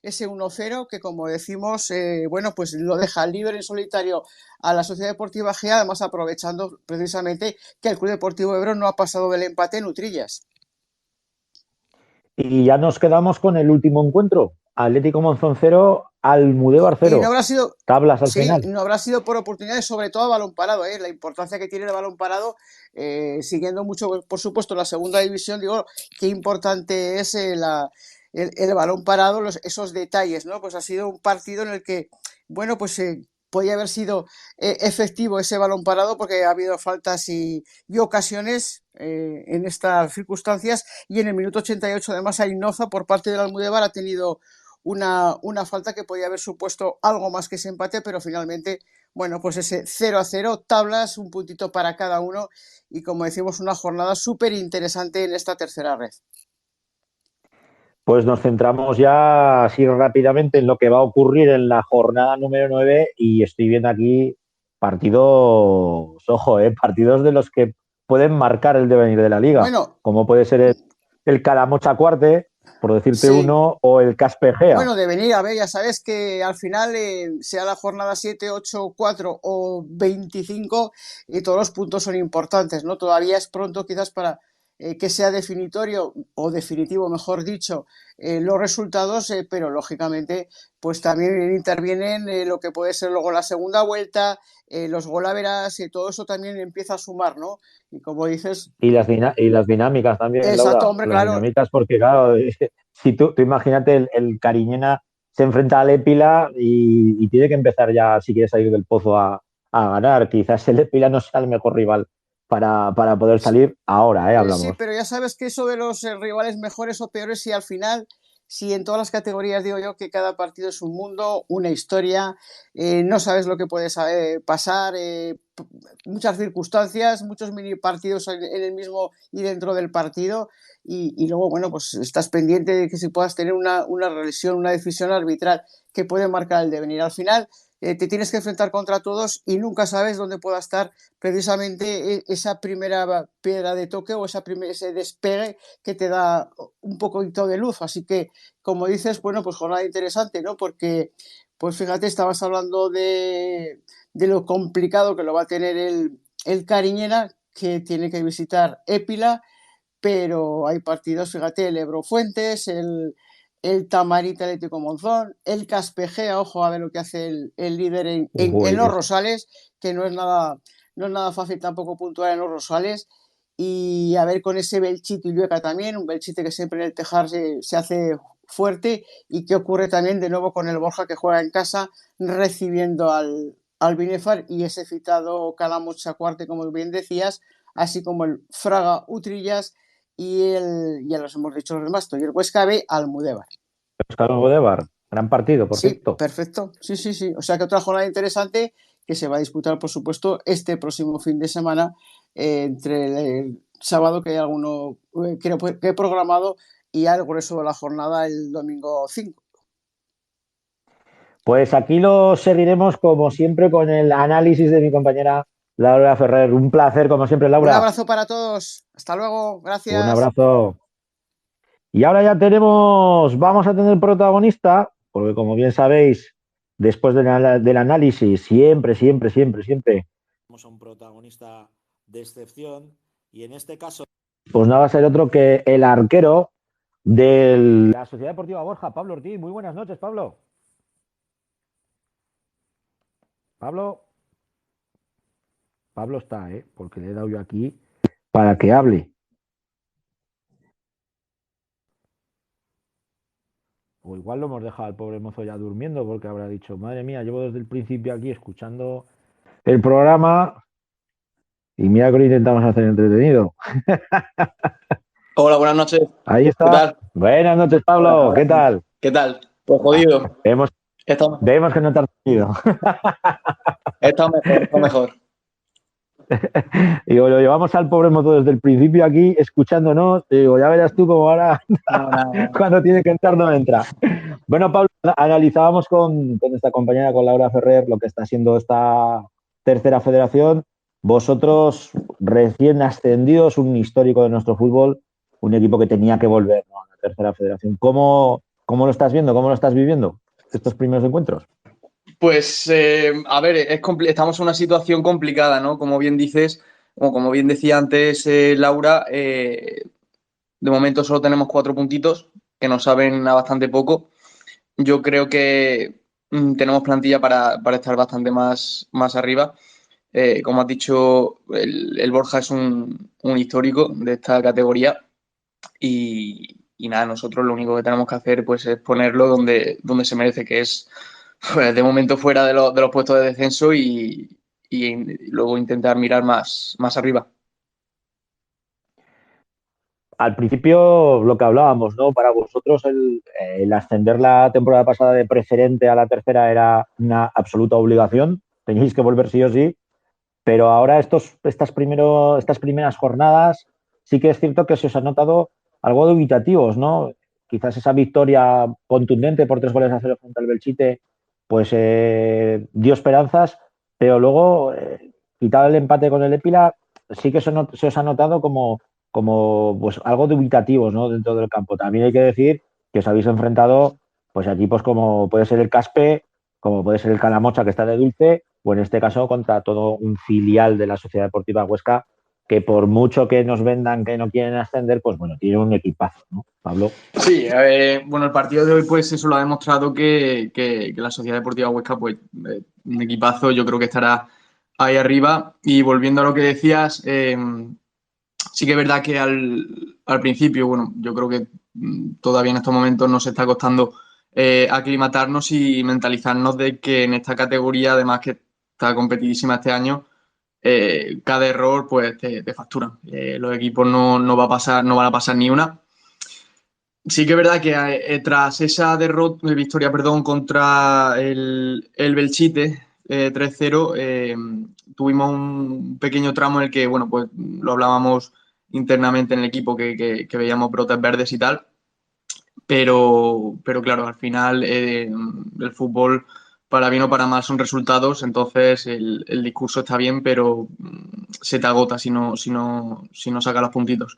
ese 1-0 que, como decimos, bueno, pues lo deja libre en solitario a la Sociedad Deportiva Egea, además aprovechando precisamente que el Club Deportivo Ebro no ha pasado del empate en Utrillas. Y ya nos quedamos con el último encuentro. Atlético Monzón 0, Almudévar 0. Y no habrá sido, tablas al final. No habrá sido por oportunidades, sobre todo a balón parado, la importancia que tiene el balón parado, siguiendo mucho, por supuesto, la segunda división. Digo, qué importante es el balón parado, esos detalles, ¿no? Pues ha sido un partido en el que, bueno, pues podía haber sido efectivo ese balón parado porque ha habido faltas y ocasiones en estas circunstancias, y en el minuto 88 además Ainoza por parte del Almudévar ha tenido una falta que podía haber supuesto algo más que ese empate, pero finalmente, bueno, pues ese 0-0, tablas, un puntito para cada uno y, como decimos, una jornada súper interesante en esta tercera red. Pues nos centramos ya así rápidamente en lo que va a ocurrir en la jornada número 9 y estoy viendo aquí partidos, ojo, partidos de los que pueden marcar el devenir de la liga, bueno, como puede ser el Calamocha Cuarte por decirte Sí. uno, o el Caspegea. Bueno, de venir, a ver, ya sabes que al final, sea la jornada 7, 8, 4 o 25, todos los puntos son importantes, ¿no? Todavía es pronto quizás para que sea definitorio o definitivo, mejor dicho, los resultados, pero lógicamente pues también intervienen lo que puede ser luego la segunda vuelta, los golaveras, todo eso también empieza a sumar, ¿no? Y como dices, Y las dinámicas también, exacto, Laura. hombre, Las claro. dinámicas, porque claro, si tú imagínate, el Cariñena se enfrenta al Épila y tiene que empezar ya, si quiere salir del pozo, a ganar. Quizás el Épila no sea el mejor rival para poder salir ahora, Sí, hablamos. pero ya sabes que eso de los rivales mejores o peores, si al final, si en todas las categorías digo yo que cada partido es un mundo, una historia, no sabes lo que puede pasar, muchas circunstancias, muchos mini partidos en el mismo y dentro del partido, y luego, bueno, pues estás pendiente de que si puedas tener una revisión, una decisión arbitral que puede marcar el devenir. Al final, te tienes que enfrentar contra todos y nunca sabes dónde pueda estar precisamente esa primera piedra de toque o ese despegue que te da un poquito de luz. Así que, como dices, bueno, pues jornada interesante, ¿no? Porque, pues fíjate, estabas hablando de lo complicado que lo va a tener el Cariñena, que tiene que visitar Épila, pero hay partidos, fíjate, el Ebro Fuentes, el Tamarita Atlético Monzón, el Caspejea, ojo a ver lo que hace el líder en los Rosales, que no es nada fácil tampoco puntuar en los Rosales, y a ver con ese Belchite y Llueca también, un Belchite que siempre en el Tejar se hace fuerte, y qué ocurre también de nuevo con el Borja, que juega en casa recibiendo al Binefar, y ese citado Calamo Chacuarte, como bien decías, así como el Fraga Utrillas ya los hemos dicho los demás, y el Huesca B Almudévar. Oscar Almudévar, gran partido, por Sí, cierto. perfecto. Sí, sí, sí. O sea que otra jornada interesante que se va a disputar, por supuesto, este próximo fin de semana, entre el sábado, que hay alguno creo que he programado, y al grueso de la jornada el domingo 5. Pues aquí lo seguiremos, como siempre, con el análisis de mi compañera Laura Ferrer. Un placer, como siempre, Un Laura. abrazo para todos. Hasta luego. Un Gracias. abrazo. Y ahora ya vamos a tener protagonista, porque como bien sabéis, después del análisis, siempre, Tenemos a un protagonista de excepción y en este caso pues no va a ser otro que el arquero de la Sociedad Deportiva Borja, Pablo Ortiz. Muy buenas noches, Pablo. Pablo, Pablo está, porque le he dado yo aquí para que hable. O igual lo hemos dejado al pobre mozo ya durmiendo, porque habrá dicho, madre mía, llevo desde el principio aquí escuchando el programa y mira que lo intentamos hacer entretenido. Hola, buenas noches. Ahí está. ¿Qué tal? Buenas noches, Pablo. Hola. ¿Qué tal? ¿Qué tal? Pues jodido. Vemos que no te has dormido. Está mejor, está mejor. Digo, lo llevamos al pobre mozo desde el principio aquí, escuchándonos. Digo, ya verás tú cómo ahora, cuando tiene que entrar, no entra. Bueno, Pablo, analizábamos con esta compañera, con Laura Ferrer, lo que está siendo esta tercera federación. Vosotros, recién ascendidos, un histórico de nuestro fútbol, un equipo que tenía que volver, ¿no?, a la tercera federación. ¿Cómo lo estás viendo? ¿Cómo lo estás viviendo estos primeros encuentros? Pues, a ver, estamos en una situación complicada, ¿no? Como bien dices, o como bien decía antes Laura, de momento solo tenemos 4 puntitos, que nos saben a bastante poco. Yo creo que tenemos plantilla para estar bastante más arriba. Como has dicho, el Borja es un histórico de esta categoría y nada, nosotros lo único que tenemos que hacer pues, es ponerlo donde se merece, que es pues, de momento fuera de los puestos de descenso y luego intentar mirar más arriba. Al principio, lo que hablábamos, ¿no? Para vosotros el ascender la temporada pasada de preferente a la tercera era una absoluta obligación. Teníais que volver sí o sí. Pero ahora estas primeras jornadas sí que es cierto que se os ha notado algo dubitativos, ¿no? Quizás esa victoria contundente por 3-0 frente al Belchite pues dio esperanzas, pero luego quitado el empate con el Épila sí que se os ha notado como como pues algo dubitativos, ¿no? Dentro del campo. También hay que decir que os habéis enfrentado pues a equipos como puede ser el Caspe, como puede ser el Calamocha, que está de Dulce, o en este caso contra todo un filial de la Sociedad Deportiva Huesca, que por mucho que nos vendan que no quieren ascender, pues bueno, tiene un equipazo, ¿no, Pablo? Sí, bueno, el partido de hoy, pues eso lo ha demostrado que la Sociedad Deportiva Huesca, pues un equipazo, yo creo que estará ahí arriba. Y volviendo a lo que decías, sí que es verdad que al principio, bueno, yo creo que todavía en estos momentos nos está costando aclimatarnos y mentalizarnos de que en esta categoría, además que está competidísima este año, cada error pues te facturan. Los equipos no van a pasar ni una. Sí que es verdad que tras esa victoria, perdón, contra el Belchite 3-0, tuvimos un pequeño tramo en el que, bueno, pues lo hablábamos internamente en el equipo, que veíamos brotes verdes y tal, pero claro, al final el fútbol, para bien o para mal, son resultados, entonces el discurso está bien, pero se te agota si no sacas los puntitos.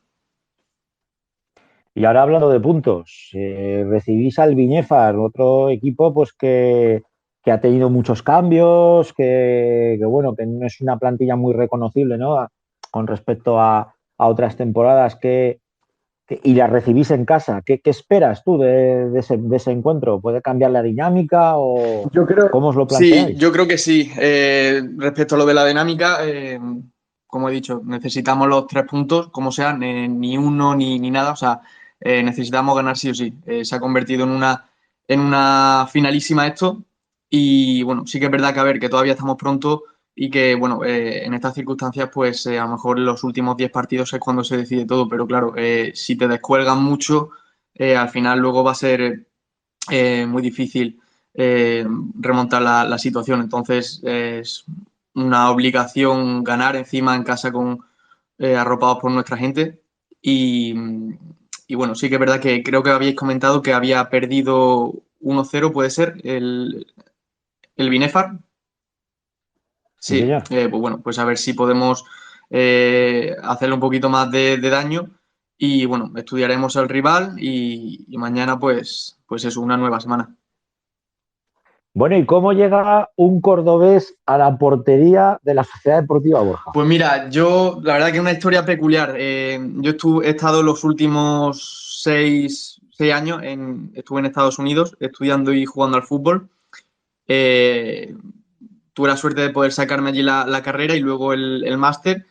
Y ahora hablando de puntos, recibís al Viñéfar, otro equipo pues que ha tenido muchos cambios, bueno, que no es una plantilla muy reconocible, ¿no? Con respecto a otras temporadas y la recibís en casa. ¿Qué esperas tú de ese encuentro? ¿Puede cambiar la dinámica o Yo creo, cómo os lo sí, planteáis? yo creo que sí. Respecto a lo de la dinámica, como he dicho, necesitamos los 3 puntos, como sea, ni uno ni nada. O sea, necesitamos ganar sí o sí. Se ha convertido en una finalísima esto. Y bueno, sí que es verdad que a ver, que todavía estamos pronto y que, bueno, en estas circunstancias, pues a lo mejor en los últimos 10 partidos es cuando se decide todo. Pero claro, si te descuelgan mucho, al final luego va a ser muy difícil remontar la situación. Entonces es una obligación ganar encima en casa arropados por nuestra gente. Y bueno, sí que es verdad que creo que habíais comentado que había perdido 1-0, puede ser, el Binefar. Sí, Sí, señor. pues bueno, pues a ver si podemos hacerle un poquito más de daño. Y bueno, estudiaremos al rival y mañana pues es una nueva semana. Bueno, ¿y cómo llega un cordobés a la portería de la Sociedad Deportiva Borja? Pues mira, la verdad que es una historia peculiar. He estado los últimos 6 años, estuve en Estados Unidos estudiando y jugando al fútbol. Eh, Tuve la suerte de poder sacarme allí la carrera y luego el máster.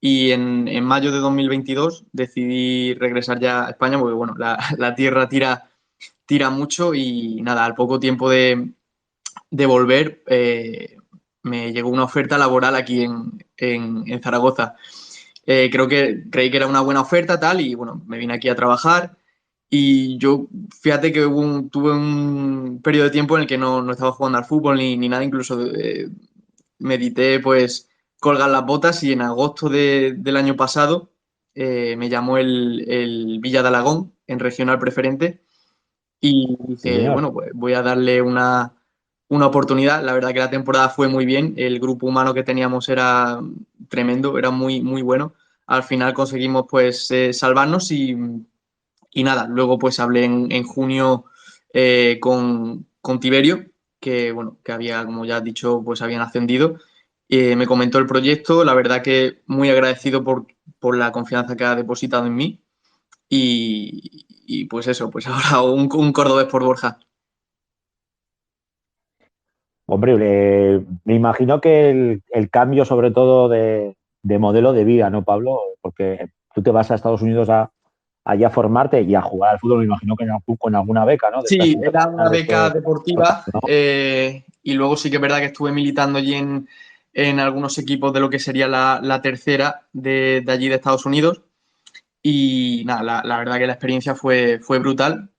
Y en mayo de 2022 decidí regresar ya a España porque, bueno, la tierra tira mucho y nada, al poco tiempo de volver, me llegó una oferta laboral aquí en Zaragoza. Creí que era una buena oferta, tal, y bueno, me vine aquí a trabajar. Y yo, fíjate que tuve un periodo de tiempo en el que no estaba jugando al fútbol ni nada, incluso medité pues colgar las botas y en agosto del año pasado me llamó el Villa de Alagón en regional preferente y Sí, dije, señor. bueno, pues voy a darle una oportunidad. La verdad que la temporada fue muy bien, el grupo humano que teníamos era tremendo, era muy, muy bueno. Al final conseguimos pues salvarnos y nada, luego pues hablé en junio con Tiberio, que bueno, que había, como ya has dicho, pues habían ascendido. Me comentó el proyecto, la verdad que muy agradecido por la confianza que ha depositado en mí y pues eso, pues ahora un cordobés por Borja. Hombre, me imagino que el cambio sobre todo de modelo de vida, ¿no, Pablo? Porque tú te vas a Estados Unidos allí a formarte y a jugar al fútbol, me imagino que con alguna beca, ¿no? De estas Sí, era una internacionales beca que otorgan, deportiva ¿no? y luego sí que es verdad que estuve militando allí en algunos equipos de lo que sería la tercera de allí de Estados Unidos y nada, la verdad que la experiencia fue brutal,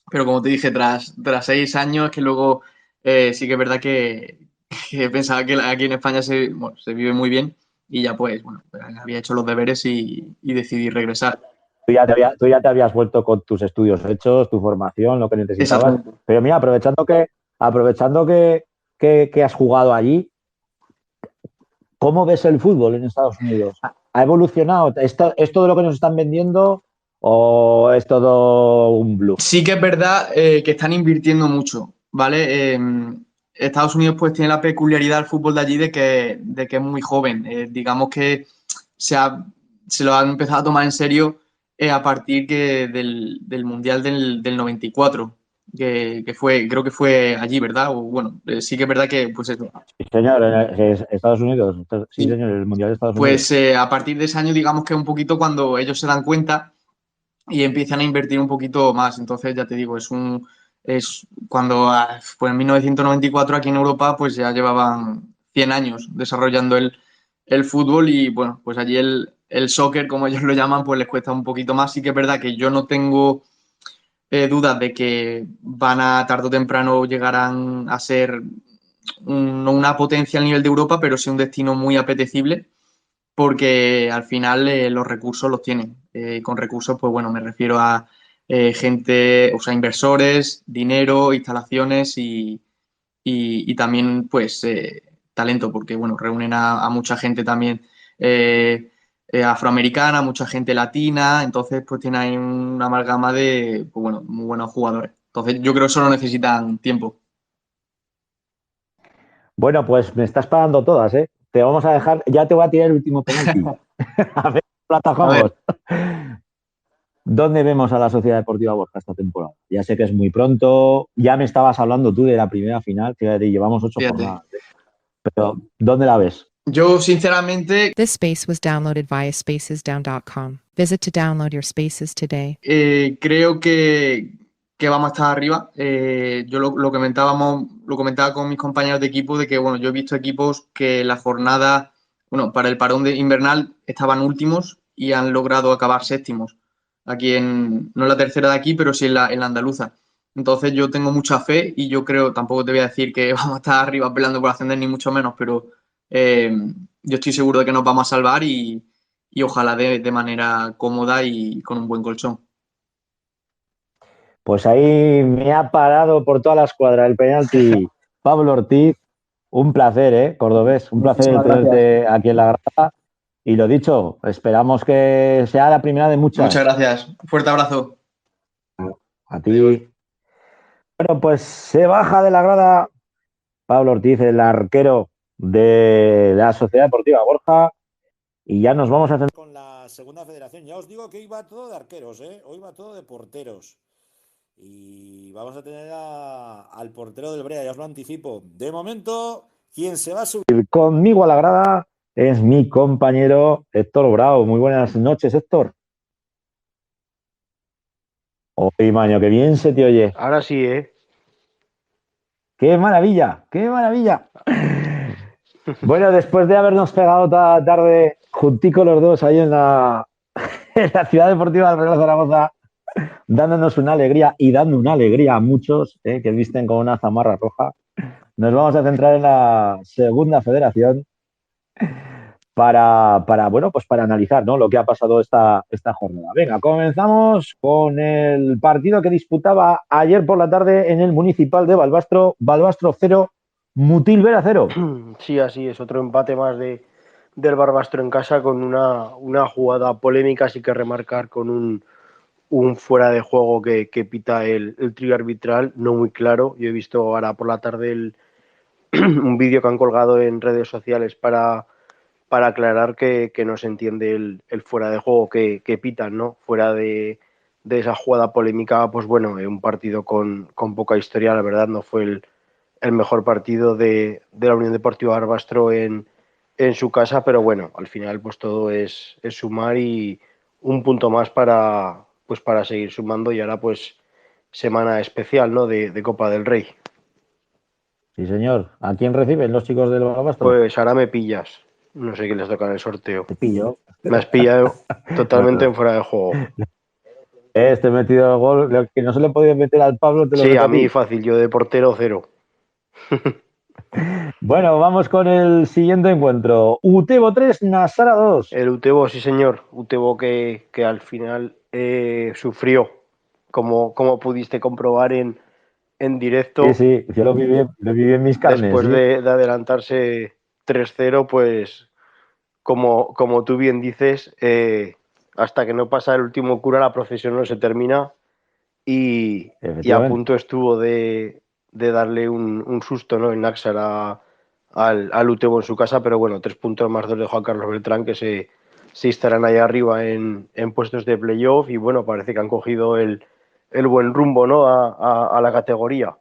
pero como te dije, tras 6 años que luego sí que es verdad que pensaba que aquí en España bueno, se vive muy bien y ya pues, bueno, pues había hecho los deberes y decidí regresar. Tú ya te habías vuelto con tus estudios hechos, tu formación, lo que necesitabas. Exactamente. Pero mira, aprovechando que has jugado allí, ¿cómo ves el fútbol en Estados Unidos? ¿Ha evolucionado? ¿Es todo lo que nos están vendiendo o es todo un bluff? Sí que es verdad que están invirtiendo mucho, ¿vale? Estados Unidos pues tiene la peculiaridad del fútbol de allí de que es muy joven. Digamos que se lo han empezado a tomar en serio a partir del Mundial del 94, creo que fue allí, ¿verdad? O bueno, sí que es verdad que pues eso. Sí, señor, Estados Unidos. Sí, Sí. señor, el Mundial de Estados Unidos. Pues a partir de ese año digamos que es un poquito cuando ellos se dan cuenta y empiezan a invertir un poquito más. Entonces, ya te digo, es cuando pues en 1994 aquí en Europa pues ya llevaban 100 años desarrollando el fútbol y bueno, pues allí el soccer, como ellos lo llaman, pues les cuesta un poquito más. Sí que es verdad que yo no tengo dudas de que van a tarde o temprano llegarán a ser no una potencia al nivel de Europa, pero sí un destino muy apetecible porque al final los recursos los tienen. Con recursos, pues bueno, me refiero a gente, o sea, inversores, dinero, instalaciones y también, pues, talento, porque bueno, reúnen a mucha gente también afroamericana, mucha gente latina, entonces, pues tienen ahí una amalgama de, pues bueno, muy buenos jugadores. Entonces, yo creo que solo necesitan tiempo. Bueno, pues me estás pagando todas, ¿eh? Te vamos a dejar, ya te voy a tirar el último penalti. A ver, lo A ver, atajamos. ¿Dónde vemos a la Sociedad Deportiva Borja esta temporada? Ya sé que es muy pronto, ya me estabas hablando tú de la primera final, fíjate, llevamos 8 fíjate. jornadas, ¿eh? Pero ¿dónde la ves? Yo, sinceramente, This space was downloaded via spacesdown.com. Visit to download your spaces today. creo que vamos a estar arriba. Yo lo comentaba con mis compañeros de equipo de que, bueno, yo he visto equipos que la jornada, bueno, para el parón de invernal estaban últimos y han logrado acabar séptimos. No en la tercera de aquí, pero sí en la andaluza. Entonces yo tengo mucha fe y yo creo, tampoco te voy a decir que vamos a estar arriba peleando por ascender, ni mucho menos, pero eh, yo estoy seguro de que nos vamos a salvar y ojalá de manera cómoda y con un buen colchón. Pues ahí me ha parado por toda la escuadra el penalti Pablo Ortiz. Un placer, ¿eh, cordobés? Un placer el Muchísimas gracias. tenerte aquí en la grada. Y lo dicho, esperamos que sea la primera de Muchas muchas. gracias. Fuerte abrazo. A Adiós. ti. Bueno, pues se baja de la grada Pablo Ortiz, el arquero de la Sociedad Deportiva Borja. Y ya nos vamos a centrar con la segunda federación. Ya os digo que hoy va todo de arqueros, ¿eh? Hoy va todo de porteros. Y vamos a tener al portero del Brea, ya os lo anticipo. De momento, quien se va a subir conmigo a la grada es mi compañero Héctor Bravo. Muy buenas noches, Héctor. Oye, Maño, qué bien se te oye. Ahora sí, ¿eh? ¡Qué maravilla! ¡Qué maravilla! Bueno, después de habernos pegado toda tarde juntico los dos ahí en la Ciudad Deportiva del Real Zaragoza, dándonos una alegría y dando una alegría a muchos que visten con una zamarra roja, nos vamos a centrar en la segunda federación bueno, pues para analizar, ¿no?, lo que ha pasado esta jornada. Venga, comenzamos con el partido que disputaba ayer por la tarde en el Municipal de Balbastro. Balbastro 0, Mutil Vera 0. Sí, así es, otro empate más del Barbastro en casa con una jugada polémica, así que remarcar con un fuera de juego que pita el trío arbitral, no muy claro. Yo he visto ahora por la tarde un vídeo que han colgado en redes sociales para aclarar que no se entiende el fuera de juego que pitan, ¿no? Fuera de esa jugada polémica, pues bueno, un partido con poca historia, la verdad, no fue el mejor partido de la Unión Deportiva Barbastro en su casa, pero bueno, al final pues todo es sumar y un punto más para seguir sumando y ahora pues semana especial, ¿no?, de Copa del Rey. Sí, señor. ¿A quién reciben los chicos del Balbastro? Pues ahora me pillas. No sé qué les toca en el sorteo. Te pillo. Me has pillado totalmente en fuera de juego. Este metido el gol, lo que no se le podía meter al Pablo, te lo Sí, meto a a mí ti. fácil, yo de portero 0. Bueno, vamos con el siguiente encuentro. Utebo 3, Nasara 2. El Utebo, sí señor. Utebo que al final sufrió, como pudiste comprobar en directo. Sí, sí, yo lo viví en mis carnes. Después ¿Sí? de adelantarse 3-0, pues como tú bien dices, hasta que no pasa el último cura, la procesión no se termina y a Efectivamente. punto estuvo de darle un susto, ¿no? En Náxara al Utebo en su casa, pero bueno, 3 puntos más 2 de Juan Carlos Beltrán que se estarán ahí arriba en puestos de playoff y bueno, parece que han cogido el buen rumbo, ¿no? A la categoría.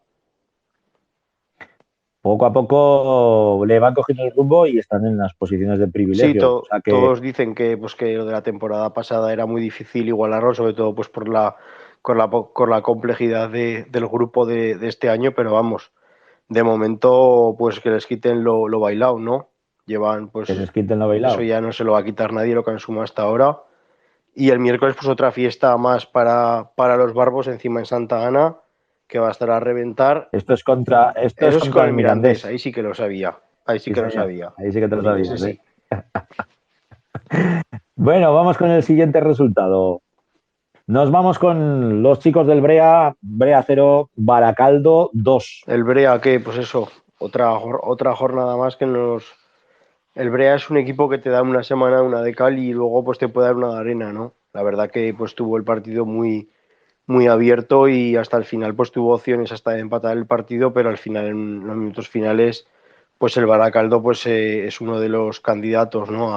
Poco a poco le van cogiendo el rumbo y están en las posiciones de Sí, privilegio. O sea que todos dicen que, pues, que lo de la temporada pasada era muy difícil igualarlo, sobre todo pues por la complejidad del grupo de este año, pero vamos, de momento pues que les quiten lo bailado, ¿no? Llevan que pues les quiten lo eso bailado. ya no se lo va a quitar nadie lo que han sumado hasta ahora. Y el miércoles pues otra fiesta más para los Barbos encima en Santa Ana, que va a estar a reventar. Esto es Eso es con contra el el Mirandés, Mirandés. ahí sí que lo sabía, ahí sí Sí, que lo señor. sabía. Ahí sí que te lo Sí, ese sabías, ¿eh? sí. Bueno, vamos con el siguiente resultado. Nos vamos con los chicos del Brea. Brea 0, Baracaldo 2. El Brea, que pues eso, otra jornada más que nos... El Brea es un equipo que te da una semana una de cal y luego pues te puede dar una de arena, ¿no? La verdad que pues tuvo el partido muy abierto y hasta el final pues tuvo opciones hasta de empatar el partido, pero al final en los minutos finales pues el Baracaldo pues es uno de los candidatos, ¿no?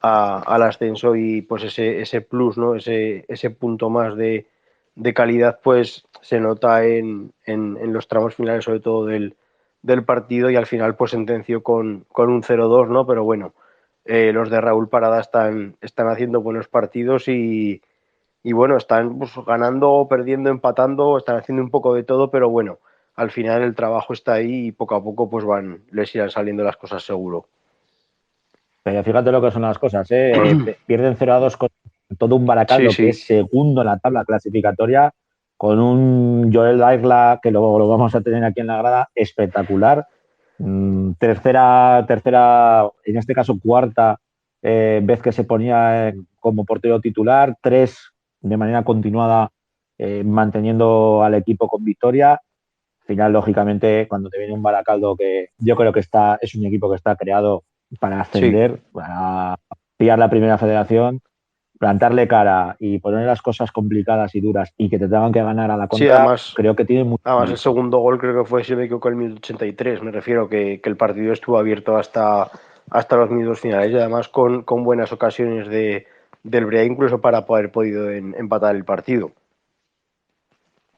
Al ascenso y pues ese plus, ¿no? Ese punto más de calidad pues se nota en los tramos finales sobre todo del partido y al final pues sentenció con un 0-2, ¿no? Pero bueno, los de Raúl Parada están haciendo buenos partidos y bueno, están pues, ganando, perdiendo, empatando, están haciendo un poco de todo, pero bueno, al final el trabajo está ahí y poco a poco pues les irán saliendo las cosas seguro. Pero fíjate lo que son las cosas, ¿eh? Pierden 0-2 con todo un Sí, Baracaldo que sí. es segundo en la tabla clasificatoria, con un Joel Airla, que luego lo vamos a tener aquí en la grada, espectacular. Tercera, en este caso cuarta vez que se ponía como portero titular, 3 de manera continuada manteniendo al equipo con victoria. Al final, lógicamente, cuando te viene un Baracaldo que yo creo que es un equipo que está creado para Sí, ascender, para pillar la primera federación, plantarle cara y poner las cosas complicadas y duras y que te tengan que ganar a la sí, contra, creo que tiene mucho además el mérito. segundo gol creo que fue, si no me equivoco, el minuto 83. Me refiero que el partido estuvo abierto hasta los minutos finales y además con buenas ocasiones del Brea incluso para poder podido empatar el partido.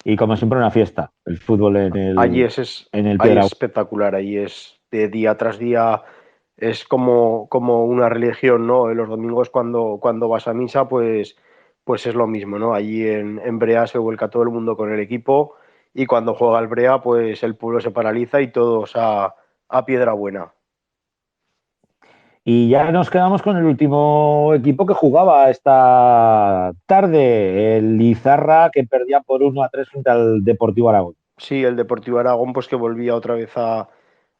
Y como siempre, una fiesta, el fútbol Allí en el allí es Piedra. espectacular, allí es de día tras día, es como una religión, ¿no? Los domingos cuando vas a misa, pues es lo mismo, ¿no? Allí en Brea se vuelca todo el mundo con el equipo y cuando juega el Brea, pues el pueblo se paraliza y todos a piedra buena. Y ya nos quedamos con el último equipo que jugaba esta tarde, el Lizarra, que perdía por 1-3 frente al Deportivo Aragón. Sí, el Deportivo Aragón, pues que volvía otra vez a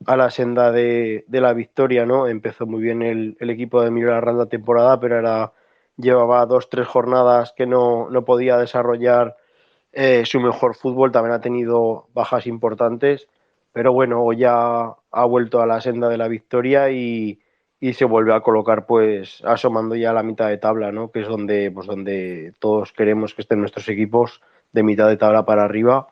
la senda de la victoria, ¿no? Empezó muy bien el equipo de Miguel Arranda temporada, pero ahora llevaba 2, 3 jornadas que no podía desarrollar su mejor fútbol, también ha tenido bajas importantes, pero bueno, hoy ya ha vuelto a la senda de la victoria y se vuelve a colocar pues asomando ya a la mitad de tabla, ¿no? Que es donde todos queremos que estén nuestros equipos de mitad de tabla para arriba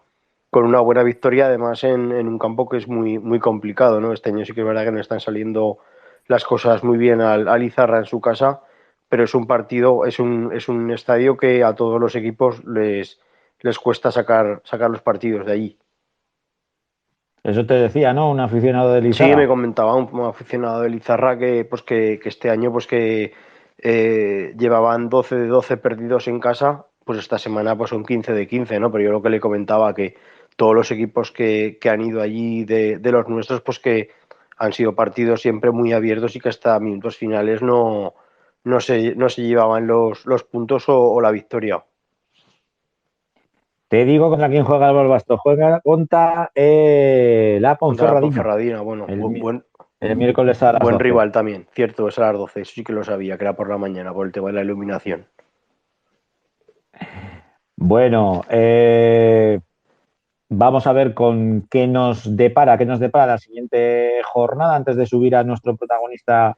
con una buena victoria, además en un campo que es muy complicado, ¿no? Este año sí que es verdad que no están saliendo las cosas muy bien al Izarra en su casa, pero es un partido, es un estadio que a todos los equipos les cuesta sacar los partidos de allí. Eso te decía, ¿no? Un aficionado de Sí, me Lizarra. comentaba un aficionado de Lizarra que este año pues que llevaban 12 de 12 perdidos en casa, pues esta semana pues son 15 de 15, ¿no? Pero yo lo que le comentaba que todos los equipos que han ido allí de los nuestros pues que han sido partidos siempre muy abiertos y que hasta minutos finales no se llevaban los puntos o la victoria. Te digo contra quién juega el Balbasto. Juega contra la Contra la Ponferradina Ponferradina, bueno, el, mi- buen, el miércoles a las buen 12. rival también, cierto, es a las 12, eso sí que lo sabía, que era por la mañana, por el tema de la iluminación. Bueno, vamos a ver con qué nos depara la siguiente jornada antes de subir a nuestro protagonista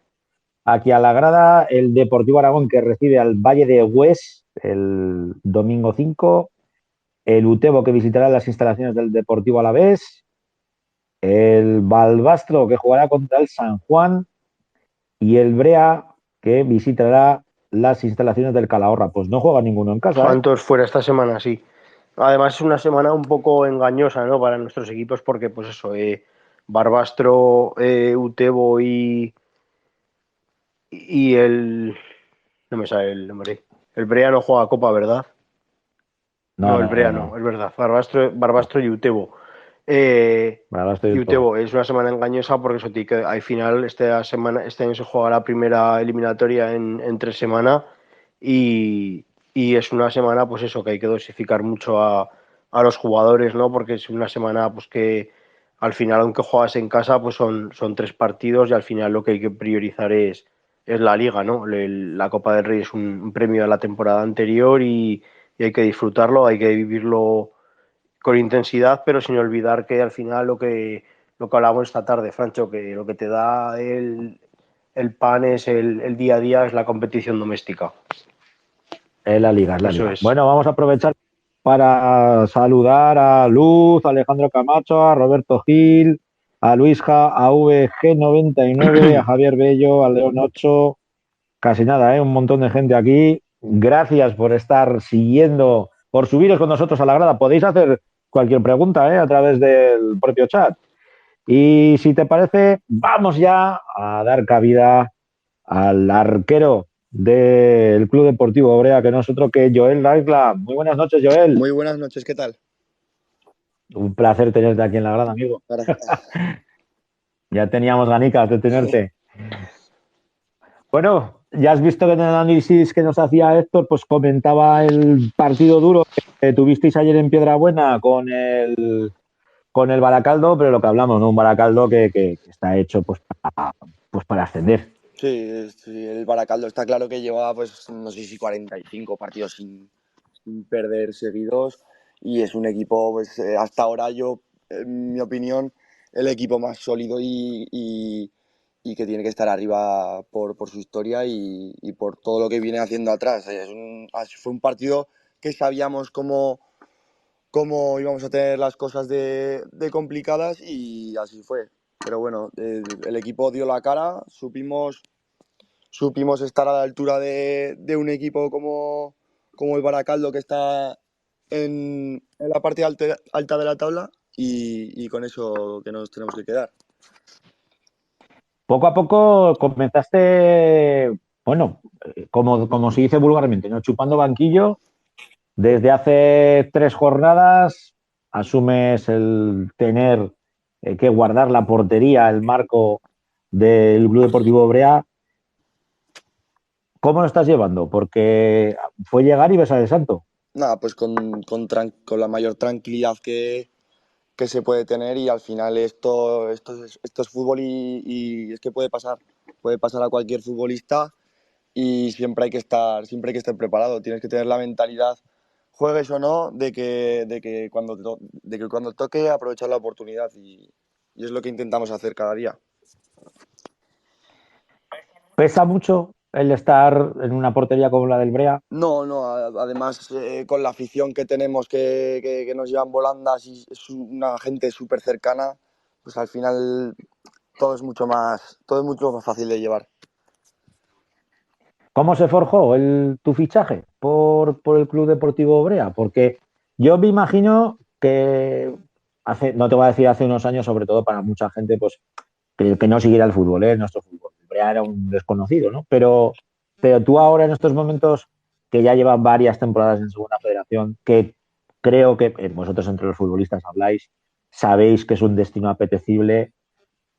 aquí a la grada el Deportivo Aragón, que recibe al Valle de Hues el domingo 5, el Utebo, que visitará las instalaciones del Deportivo Alavés, el Balbastro, que jugará contra el San Juan, y el Brea, que visitará las instalaciones del Calahorra. Pues no juega ninguno en casa, ¿eh? ¿Cuántos fuera esta semana? Sí. Además es una semana un poco engañosa, ¿no? Para nuestros equipos porque, pues eso, Barbastro, Utebo y el... No me sale el nombre. El Brea no juega Copa, ¿verdad? No, No, el no, no, Brea no, no. es verdad. Barbastro y Utebo. Balbastro y Y Utebo. Utebo es una semana engañosa porque eso, que al final este año se juega la primera eliminatoria en 3 semanas y es una semana, pues eso, que hay que dosificar mucho a los jugadores, ¿no? Porque es una semana, pues que al final, aunque juegas en casa, pues son 3 partidos y al final lo que hay que priorizar es la liga, ¿no? La Copa del Rey es un premio de la temporada anterior y hay que disfrutarlo, hay que vivirlo con intensidad, pero sin olvidar que al final lo que hablamos esta tarde, Francho, que lo que te da el pan es el día a día, es la competición doméstica. Es la liga, es la Eso liga. es. Bueno, vamos a aprovechar para saludar a Luz, a Alejandro Camacho, a Roberto Gil, a Luisja, a VG99, a Javier Bello, a León 8, casi nada, ¿eh? Un montón de gente aquí. Gracias por estar siguiendo, por subiros con nosotros a la grada. Podéis hacer cualquier pregunta, ¿eh? A través del propio chat. Y si te parece, vamos ya a dar cabida al arquero del Club Deportivo Obrea, que no es otro que Joel Raisla. Muy buenas noches, Joel. Muy buenas noches, ¿qué tal? Un placer tenerte aquí en la grada, amigo. Ya teníamos ganicas de tenerte. Bueno, ya has visto que en el análisis que nos hacía Héctor, pues comentaba el partido duro que tuvisteis ayer en Piedrabuena con el Baracaldo, pero lo que hablamos, ¿no? Un Baracaldo que está hecho pues para ascender. Sí, el Baracaldo está claro que lleva, pues, no sé si 45 partidos sin perder seguidos y es un equipo, pues, hasta ahora yo, en mi opinión, el equipo más sólido y que tiene que estar arriba por su historia y por todo lo que viene haciendo atrás. Fue un partido que sabíamos cómo íbamos a tener las cosas de complicadas y así fue. Pero bueno, el equipo dio la cara, supimos estar a la altura de un equipo como el Baracaldo, que está en la parte alta de la tabla y con eso que nos tenemos que quedar. Poco a poco comenzaste, bueno, como se dice vulgarmente, ¿no? Chupando banquillo. Desde hace 3 jornadas asumes el tener que guardar la portería, el marco del Club Deportivo Brea. ¿Cómo lo estás llevando? Porque fue llegar y besar el santo. Nada, pues con la mayor tranquilidad que se puede tener y al final esto es fútbol y es que puede pasar a cualquier futbolista y siempre hay que estar preparado, tienes que tener la mentalidad, juegues o no, de que cuando toque aprovechar la oportunidad y es lo que intentamos hacer cada día. ¿Pesa mucho el estar en una portería como la del Brea? No, no, además con la afición que tenemos que nos llevan volandas y es una gente súper cercana, pues al final todo es mucho más fácil de llevar. ¿Cómo se forjó tu fichaje por el Club Deportivo Brea? Porque yo me imagino que no te voy a decir hace unos años, sobre todo para mucha gente, pues que no siguiera el fútbol, nuestro fútbol. El Brea era un desconocido, ¿no? Pero tú ahora en estos momentos, que ya llevan varias temporadas en Segunda Federación, que creo que vosotros entre los futbolistas habláis, sabéis que es un destino apetecible,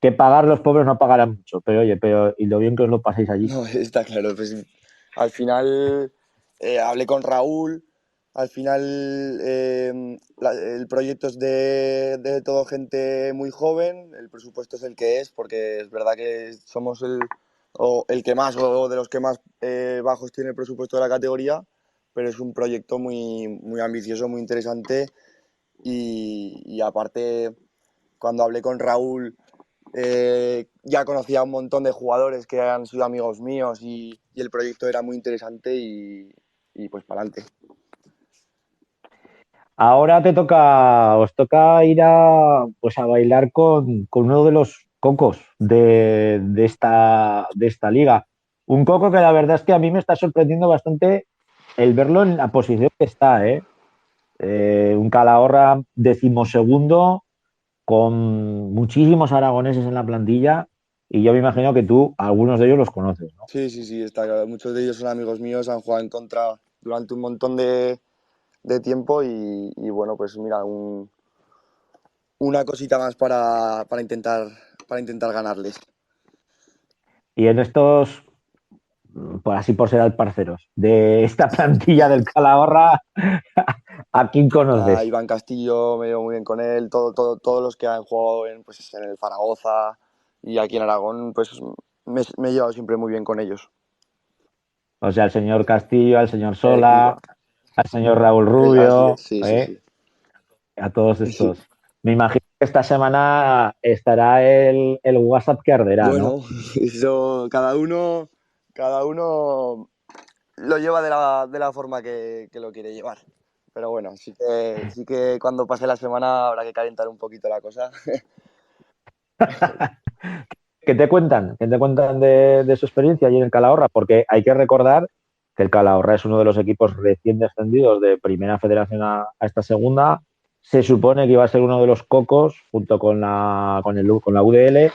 que pagar los pobres no pagarán mucho, pero oye, y lo bien que os lo paséis allí. No, está claro. Pues, al final hablé con Raúl. Al final el proyecto es de todo gente muy joven. El presupuesto es el que es, porque es verdad que somos el que más o de los que más bajos tiene el presupuesto de la categoría, pero es un proyecto muy, muy ambicioso, muy interesante y aparte cuando hablé con Raúl Ya conocía a un montón de jugadores que han sido amigos míos y el proyecto era muy interesante y pues para adelante. Ahora os toca ir pues a bailar con uno de los cocos de esta liga. Un coco que la verdad es que a mí me está sorprendiendo bastante el verlo en la posición que está, ¿eh? Un Calahorra 12º con muchísimos aragoneses en la plantilla y yo me imagino que tú algunos de ellos los conoces, ¿no? Sí, está claro. Muchos de ellos son amigos míos, han jugado en contra durante un montón de tiempo y bueno, pues mira, una cosita más para intentar ganarles. Y en estos, por así por ser alparceros, de esta plantilla del Calahorra, ¿a quién A conoces? Iván Castillo me llevo muy bien con él, todos los que han jugado pues, en el Zaragoza y aquí en Aragón, pues me he llevado siempre muy bien con ellos. O sea, al señor Castillo, al señor Claro. Sola, al señor Raúl Así Rubio, es, sí. a todos estos. Me imagino que esta semana estará el WhatsApp que arderá, ¿no? Bueno, eso cada uno lo lleva de la forma que lo quiere llevar. Pero bueno, sí que cuando pase la semana habrá que calentar un poquito la cosa. ¿Qué te cuentan? ¿Qué te cuentan de su experiencia allí en el Calahorra? Porque hay que recordar que el Calahorra es uno de los equipos recién descendidos de Primera Federación a esta segunda. Se supone que iba a ser uno de los cocos junto con con la UDL,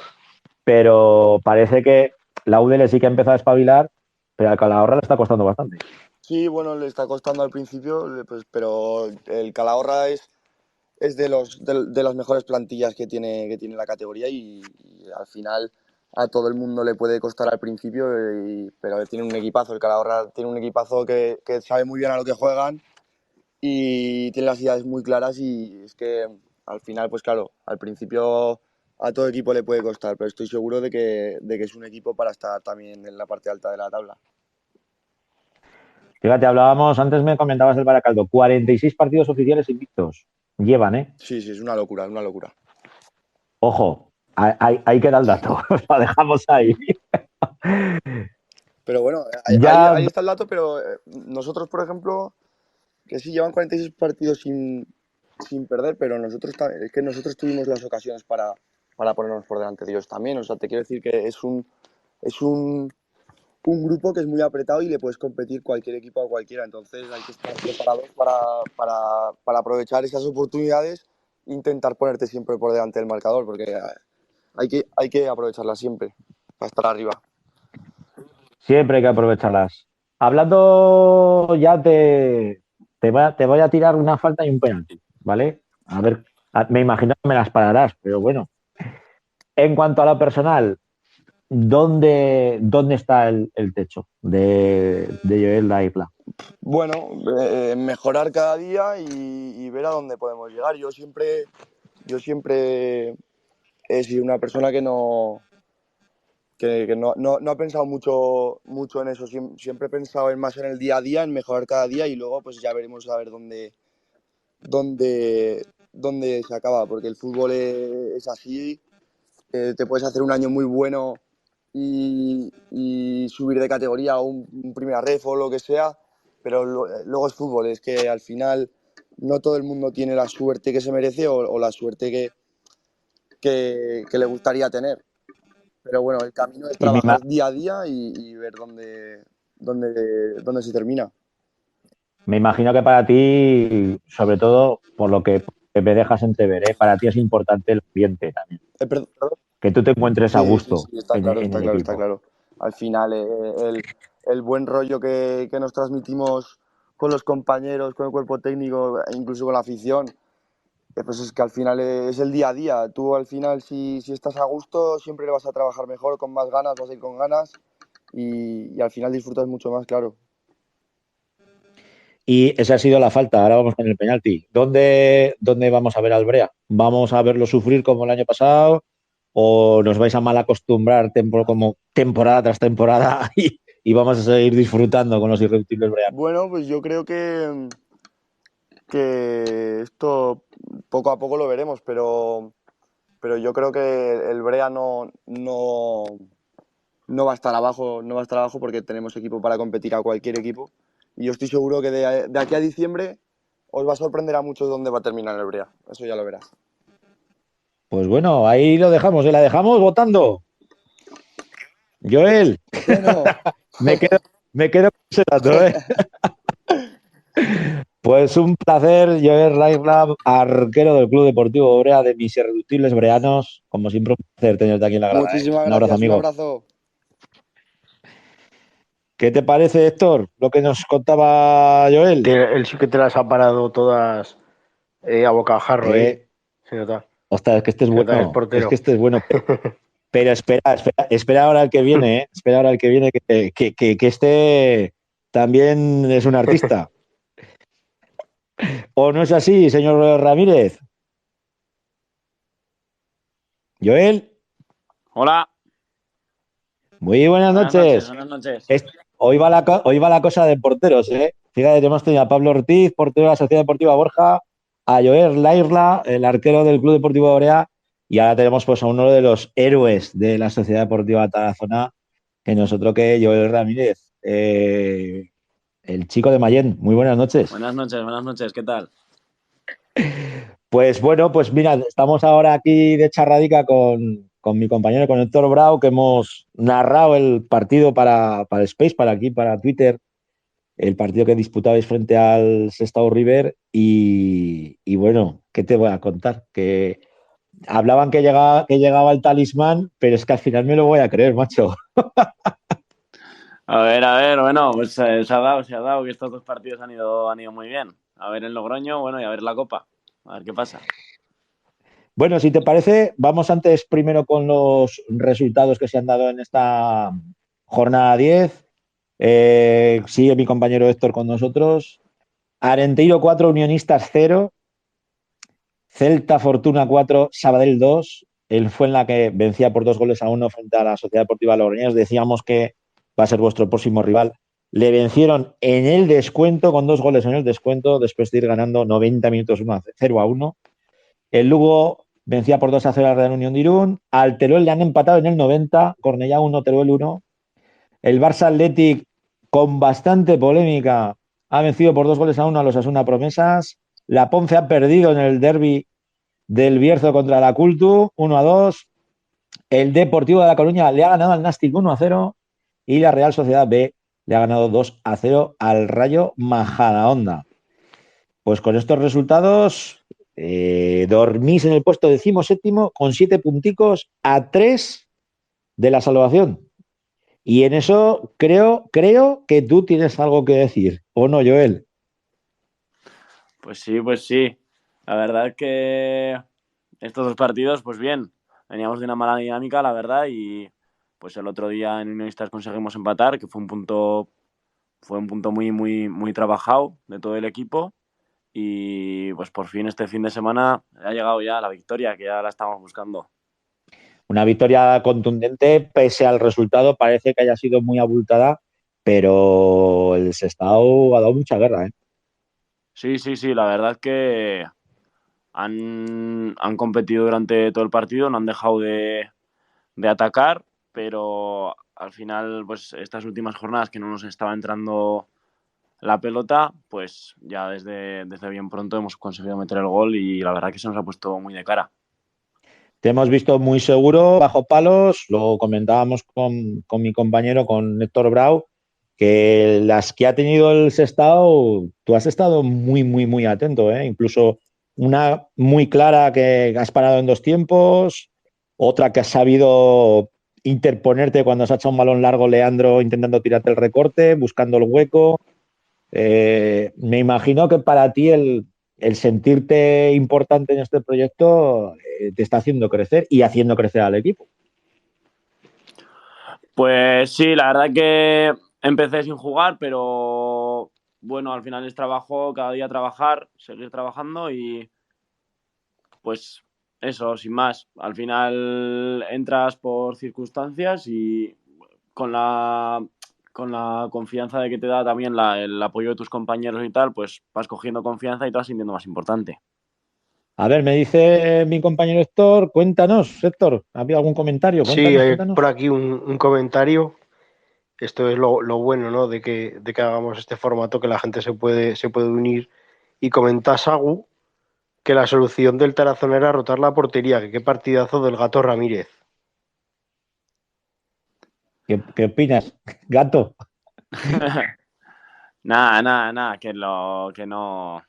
pero parece que la UDL sí que ha empezado a espabilar, pero al Calahorra le está costando bastante. Sí, bueno, le está costando al principio, pues, pero el Calahorra es de las mejores plantillas que tiene la categoría y al final a todo el mundo le puede costar al principio, pero tiene un equipazo. El Calahorra tiene un equipazo que sabe muy bien a lo que juegan y tiene las ideas muy claras y es que al final, pues claro, al principio a todo equipo le puede costar, pero estoy seguro de que es un equipo para estar también en la parte alta de la tabla. Fíjate, hablábamos, antes me comentabas el Baracaldo, 46 partidos oficiales invictos llevan, ¿eh? Sí, es una locura, es una locura. Ojo, ahí queda el dato, lo dejamos ahí. Pero bueno, Ya, ahí está el dato, pero nosotros, por ejemplo, que sí llevan 46 partidos sin perder, pero es que nosotros tuvimos las ocasiones para ponernos por delante de ellos también. O sea, te quiero decir que es un grupo que es muy apretado y le puedes competir cualquier equipo a cualquiera. Entonces hay que estar preparados para aprovechar esas oportunidades e intentar ponerte siempre por delante del marcador, porque hay que aprovecharlas siempre para estar arriba. siempre hay que aprovecharlas. Hablando ya te voy a tirar una falta y un penalti, ¿vale? A ver, me imagino que me las pararás, pero bueno. En cuanto a lo personal, ¿dónde está el techo de Joel La Isla? Bueno, mejorar cada día y ver a dónde podemos llegar. Yo siempre he sido una persona que no ha pensado mucho en eso. Siempre he pensado más en el día a día, en mejorar cada día y luego pues ya veremos a ver dónde, dónde se acaba, porque el fútbol es así. Te puedes hacer un año muy bueno y subir de categoría a un primera ref o lo que sea, pero luego es fútbol, es que al final no todo el mundo tiene la suerte que se merece o la suerte que le gustaría tener. Pero bueno, el camino es Y me, trabajar día a día y ver dónde se termina. Me imagino que para ti, sobre todo por lo que me dejas entrever, ¿eh? Para ti es importante el ambiente también, Perdón. que tú te encuentres a Sí, gusto está claro, en está el claro, está equipo. claro. Al final, el buen rollo que nos transmitimos con los compañeros, con el cuerpo técnico, e incluso con la afición, pues es que al final es el día a día. Tú al final, si estás a gusto, siempre le vas a trabajar mejor, con más ganas, vas a ir con ganas y al final disfrutas mucho más, claro. Y esa ha sido la falta. Ahora vamos con el penalti. ¿Dónde vamos a ver al Brea? ¿Vamos a verlo sufrir como el año pasado? ¿O nos vais a mal acostumbrar como temporada tras temporada y vamos a seguir disfrutando con los irreductibles breanos? Bueno, pues yo creo que esto poco a poco lo veremos, pero pero yo creo que el Brea no va a estar abajo, porque tenemos equipo para competir a cualquier equipo. Y yo estoy seguro que de aquí a diciembre os va a sorprender a muchos dónde va a terminar el Brea. Eso ya lo verás. Pues bueno, ahí lo dejamos, la dejamos votando. Joel, Bueno, me quedo con ese dato, ¿eh? Pues un placer, Joel Rairlab, arquero del Club Deportivo Brea de mis irreductibles breanos. Como siempre, un placer tenerte aquí en la grada, ¿eh? muchísimas Un abrazo, gracias, un amigo. abrazo. ¿Qué te parece, Héctor, lo que nos contaba Joel? Él sí que te las ha parado todas a bocajarro, se nota. Ostras, es que este es Se nota que es bueno. portero. Es que este es bueno. Pero espera ahora el que viene, ¿eh? Espera ahora el que viene, que este también es un artista. ¿O no es así, señor Ramírez? Joel, Hola, muy buenas noches. buenas noches. Hoy va la cosa de porteros, ¿eh? Fíjate, hemos tenido a Pablo Ortiz, portero de la Sociedad Deportiva Borja, a Joel Lairla, el arquero del Club Deportivo Orea, y ahora tenemos pues a uno de los héroes de la Sociedad Deportiva Tarazona, que nosotros que Joel Ramírez, el chico de Mayén. Muy buenas noches. Buenas noches, ¿qué tal? Pues bueno, pues mira, estamos ahora aquí de charradica con mi compañero, con Héctor Brau, que hemos narrado el partido para Space, para aquí, para Twitter, el partido que disputabais frente al Sestao River y bueno, ¿qué te voy a contar? Que hablaban que llegaba el talismán, pero es que al final me lo voy a creer, macho. A ver, bueno, pues se ha dado que estos dos partidos han ido muy bien. A ver el Logroño, bueno, y a ver la Copa. A ver qué pasa. Bueno, si te parece, vamos antes primero con los resultados que se han dado en esta jornada 10. Sigue mi compañero Héctor con nosotros. Arenteiro 4, Unionistas 0. Celta Fortuna 4, Sabadell 2. Él fue en la que vencía por 2-1 frente a la Sociedad Deportiva Logroñés. Decíamos que va a ser vuestro próximo rival. Le vencieron en el descuento, con 2 goles en el descuento, después de ir ganando 90 minutos 0-1. El Lugo vencía por 2-0 a la Real Unión de Irún. Al Teruel le han empatado en el 90, Cornellá 1, Teruel 1. El Barça Athletic, con bastante polémica, ha vencido por 2-1 a los Asuna Promesas. La Ponce ha perdido en el derbi del Bierzo contra la Cultu, 1-2. El Deportivo de La Coruña le ha ganado al Nastic 1-0. Y la Real Sociedad B le ha ganado 2-0 al Rayo Majadahonda. Pues con estos resultados dormís en el puesto 17º con 7 punticos a 3 de la salvación. Y en eso creo que tú tienes algo que decir, ¿o no, Joel? Pues sí. La verdad es que estos dos partidos, pues bien, veníamos de una mala dinámica, la verdad, y pues el otro día en Unionistas conseguimos empatar, que fue un punto muy trabajado de todo el equipo. Y pues por fin este fin de semana ha llegado ya la victoria, que ya la estamos buscando. Una victoria contundente, pese al resultado, parece que haya sido muy abultada, pero el Sestao ha dado mucha guerra, ¿eh? Sí, la verdad es que han competido durante todo el partido, no han dejado de atacar, pero al final, pues estas últimas jornadas que no nos estaba entrando la pelota, pues ya desde bien pronto hemos conseguido meter el gol y la verdad que se nos ha puesto muy de cara. Te hemos visto muy seguro, bajo palos, lo comentábamos con mi compañero, con Héctor Brau, que las que ha tenido el Sestao, tú has estado muy atento, ¿eh? Incluso una muy clara que has parado en 2 tiempos, otra que has sabido interponerte cuando has hecho un balón largo, Leandro, intentando tirarte el recorte, buscando el hueco. Me imagino que para ti el sentirte importante en este proyecto te está haciendo crecer y haciendo crecer al equipo. Pues sí, la verdad que empecé sin jugar, pero bueno, al final es trabajo, cada día trabajar, seguir trabajando y pues eso, sin más. Al final entras por circunstancias y con la confianza de que te da también el apoyo de tus compañeros y tal, pues vas cogiendo confianza y te vas sintiendo más importante. A ver, me dice mi compañero Héctor, cuéntanos, Héctor, ¿ha habido algún comentario? Sí, Cuéntanos, hay cuéntanos. por aquí un comentario. Esto es lo bueno, ¿no? De que hagamos este formato, que la gente se puede unir. Y comenta Sagu que la solución del Tarazona era rotar la portería, que qué partidazo del Gato Ramírez. ¿Qué opinas, gato? Nada, que lo que no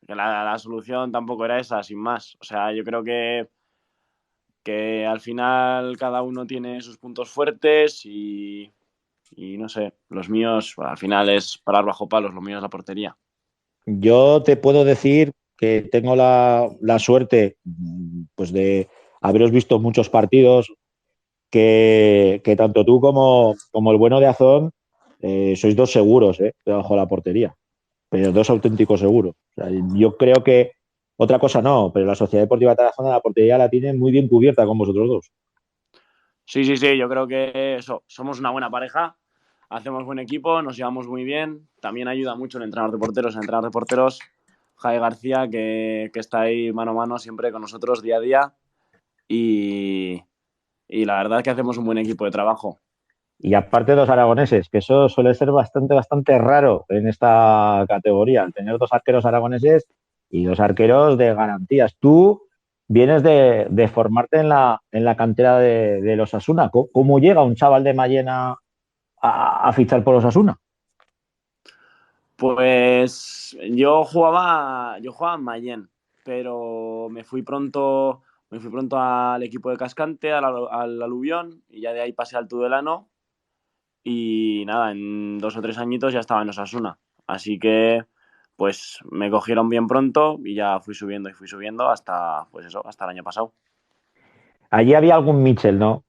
que la solución tampoco era esa, sin más. O sea, yo creo que al final cada uno tiene sus puntos fuertes y no sé, los míos al final es parar bajo palos, lo mío es la portería. Yo te puedo decir que tengo la suerte, pues, de haberos visto muchos partidos que tanto tú como el bueno de Azón sois dos seguros, debajo de la portería, pero dos auténticos seguros. O sea, yo creo que otra cosa no, pero la Sociedad Deportiva Tarazona la portería la tiene muy bien cubierta con vosotros dos. Sí, yo creo que eso, somos una buena pareja, hacemos buen equipo, nos llevamos muy bien, también ayuda mucho el entrenador de porteros, Javi García, que está ahí mano a mano siempre con nosotros día a día y la verdad es que hacemos un buen equipo de trabajo. Y aparte dos aragoneses, que eso suele ser bastante raro en esta categoría, el tener dos arqueros aragoneses y dos arqueros de garantías. Tú vienes de formarte en la cantera de los Asuna. ¿Cómo llega un chaval de Mayena a fichar por los Asuna? Pues yo jugaba en Mayen, pero me fui pronto al equipo de Cascante, al Aluvión, y ya de ahí pasé al Tudelano. Y nada, en 2 o 3 añitos ya estaba en Osasuna. Así que, pues me cogieron bien pronto y ya fui subiendo hasta, pues eso, hasta el año pasado. Allí había algún Mitchell, ¿no?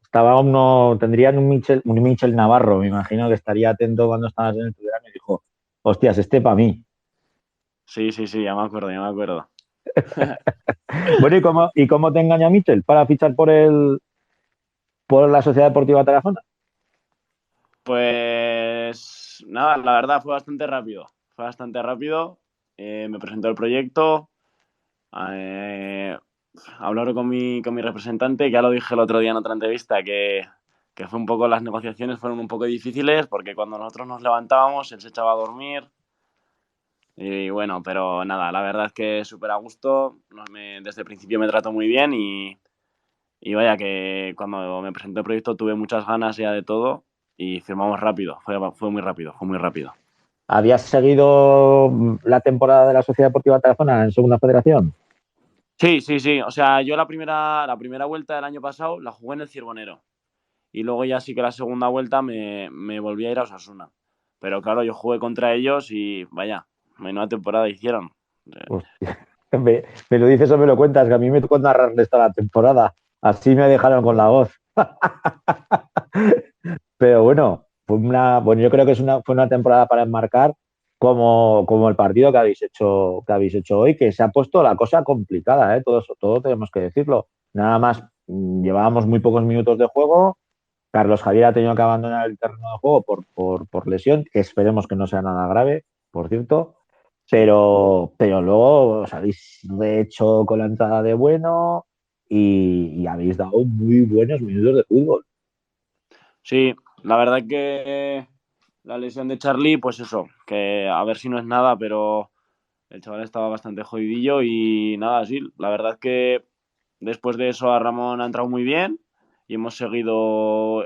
Tendrían un Mitchell Navarro, me imagino que estaría atento cuando estabas en el Tudelano y dijo, hostias, este para mí. Sí, ya me acuerdo. Bueno, ¿y cómo te engaña Mitchell para fichar por la Sociedad Deportiva Tarazona? Pues nada, la verdad fue bastante rápido. Me presentó el proyecto. Eh, Hablaron con mi representante, que ya lo dije el otro día en otra entrevista, que fue un poco, las negociaciones fueron un poco difíciles porque cuando nosotros nos levantábamos él se echaba a dormir y bueno, pero nada, la verdad es que súper a gusto, desde el principio me trató muy bien y vaya que cuando me presentó el proyecto tuve muchas ganas ya de todo y firmamos rápido, fue muy rápido, fue muy rápido. ¿Habías seguido la temporada de la Sociedad Deportiva Tarazona en Segunda Federación? Sí, o sea, yo la primera vuelta del año pasado la jugué en el Cirbonero. Y luego ya sí que la segunda vuelta me volví a ir a Osasuna. Pero claro, yo jugué contra ellos y vaya, menuda temporada hicieron. Hostia, me lo dices o me lo cuentas, que a mí me tocó narrarle esta la temporada. Así me dejaron con la voz. Pero bueno, bueno, yo creo que fue una temporada para enmarcar como el partido que habéis hecho hoy, que se ha puesto la cosa complicada, ¿eh? Todo tenemos que decirlo. Nada más, llevábamos muy pocos minutos de juego. Carlos Javier ha tenido que abandonar el terreno de juego por lesión, que esperemos que no sea nada grave, por cierto. Sí, Pero luego os habéis hecho con la entrada de bueno y habéis dado muy buenos minutos de fútbol. sí, la verdad que la lesión de Charlie, pues eso, que a ver si no es nada, pero el chaval estaba bastante jodidillo y nada, sí, la verdad que después de eso a Ramón ha entrado muy bien y hemos seguido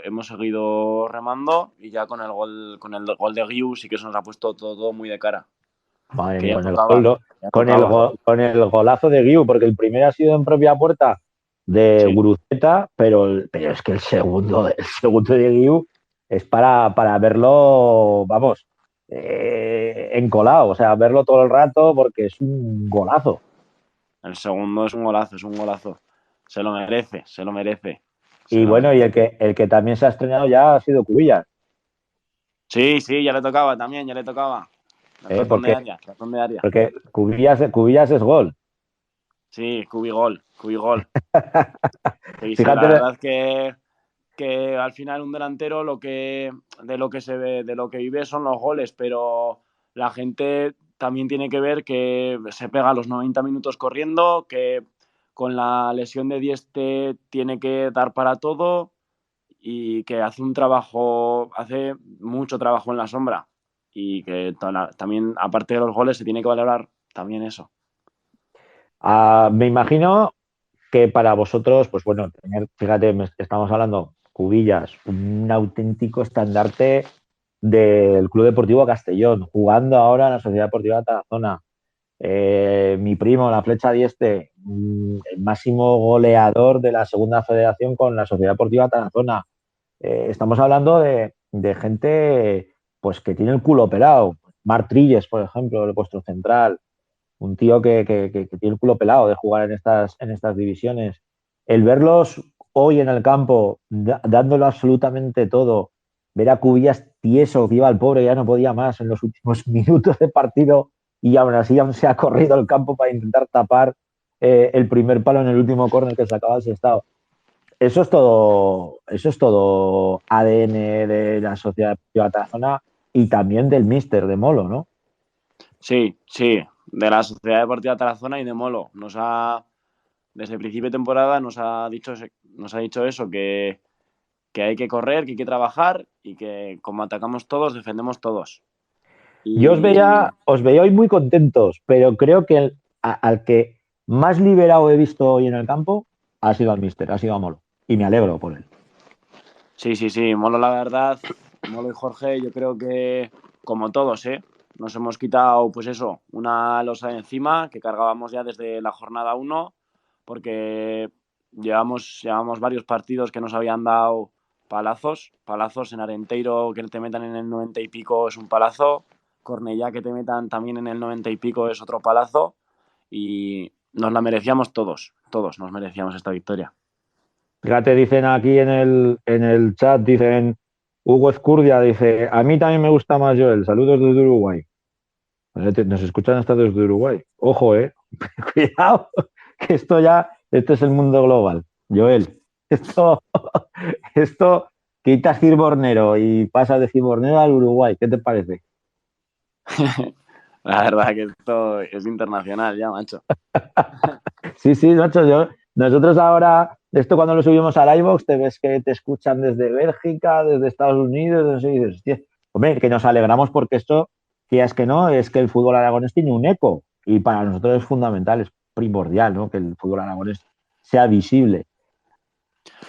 remando y ya con el gol de Guiu sí que se nos ha puesto todo muy de cara. Madre Que mía, ya con el tocaba, gol, ¿no? ya con el, tocaba. con el golazo de Guiu, porque el primero ha sido en propia puerta de Sí, Guruceta, pero es que el segundo de Guiu es para verlo, vamos, encolado, o sea, verlo todo el rato porque es un golazo. el segundo es un golazo, es un golazo. Se lo merece, se lo merece. Se Y lo bueno, y merece. el que también se ha estrenado ya ha sido Cubillas, Sí, ya le tocaba también, ya le tocaba. ¿eh? Razón de porque, área, razón de área. porque Cubillas es gol. Sí, Cubigol, Cubigol. Sí, la Fíjate, verdad que al final un delantero de lo que se ve, de lo que vive son los goles, pero la gente también tiene que ver que se pega los 90 minutos corriendo, que con la lesión de Dieste tiene que dar para todo y que hace mucho trabajo en la sombra y que también, aparte de los goles, se tiene que valorar también eso. Me imagino que para vosotros, pues bueno, fíjate, estamos hablando, Cubillas, un auténtico estandarte del Club Deportivo Castellón, jugando ahora en la Sociedad Deportiva Tarazona. Mi primo, la Flecha Dieste, el máximo goleador de la segunda federación con la Sociedad Deportiva Tarazona. Estamos hablando de gente pues que tiene el culo pelado. Marc Trilles, por ejemplo, el vuestro central, un tío que tiene el culo pelado de jugar en estas divisiones. El verlos hoy en el campo, dándolo absolutamente todo, ver a Cubillas tieso, que iba al pobre, ya no podía más en los últimos minutos de partido y aún así aún se ha corrido el campo para intentar tapar el primer palo en el último córner que sacaba el Sestao. Eso es todo ADN de la Sociedad Deportiva Tarazona y también del míster de Molo, ¿no? Sí, de la Sociedad Deportiva Tarazona y de Molo. Desde el principio de temporada nos ha dicho eso, que hay que correr, que hay que trabajar y que como atacamos todos, defendemos todos. Yo os veía hoy muy contentos, pero creo que al que más liberado he visto hoy en el campo ha sido al míster, ha sido a Molo. Y me alegro por él. Sí, Molo, la verdad, Molo y Jorge, yo creo que, como todos, nos hemos quitado, pues eso, una losa de encima que cargábamos ya desde la jornada 1, porque llevamos varios partidos que nos habían dado palazos en Arenteiro, que te metan en el 90 y pico es un palazo, Cornellá que te metan también en el 90 y pico es otro palazo, y nos la merecíamos todos nos merecíamos esta victoria. Fíjate, dicen aquí en el chat, dicen Hugo Escurdia, dice, a mí también me gusta más Joel, saludos desde Uruguay. Nos escuchan hasta desde Uruguay. Ojo, cuidado, que esto es el mundo global. Joel, esto quitas Cibornero y pasas de Cibornero al Uruguay, ¿qué te parece? La verdad que esto es internacional ya, macho. Sí, macho, nosotros ahora, esto cuando lo subimos al iVoox, te ves que te escuchan desde Bélgica, desde Estados Unidos, y dices, hostia, hombre, que nos alegramos porque esto, que es que no, es que el fútbol aragonés tiene un eco y para nosotros es fundamental, es primordial, ¿no? Que el fútbol aragonés sea visible.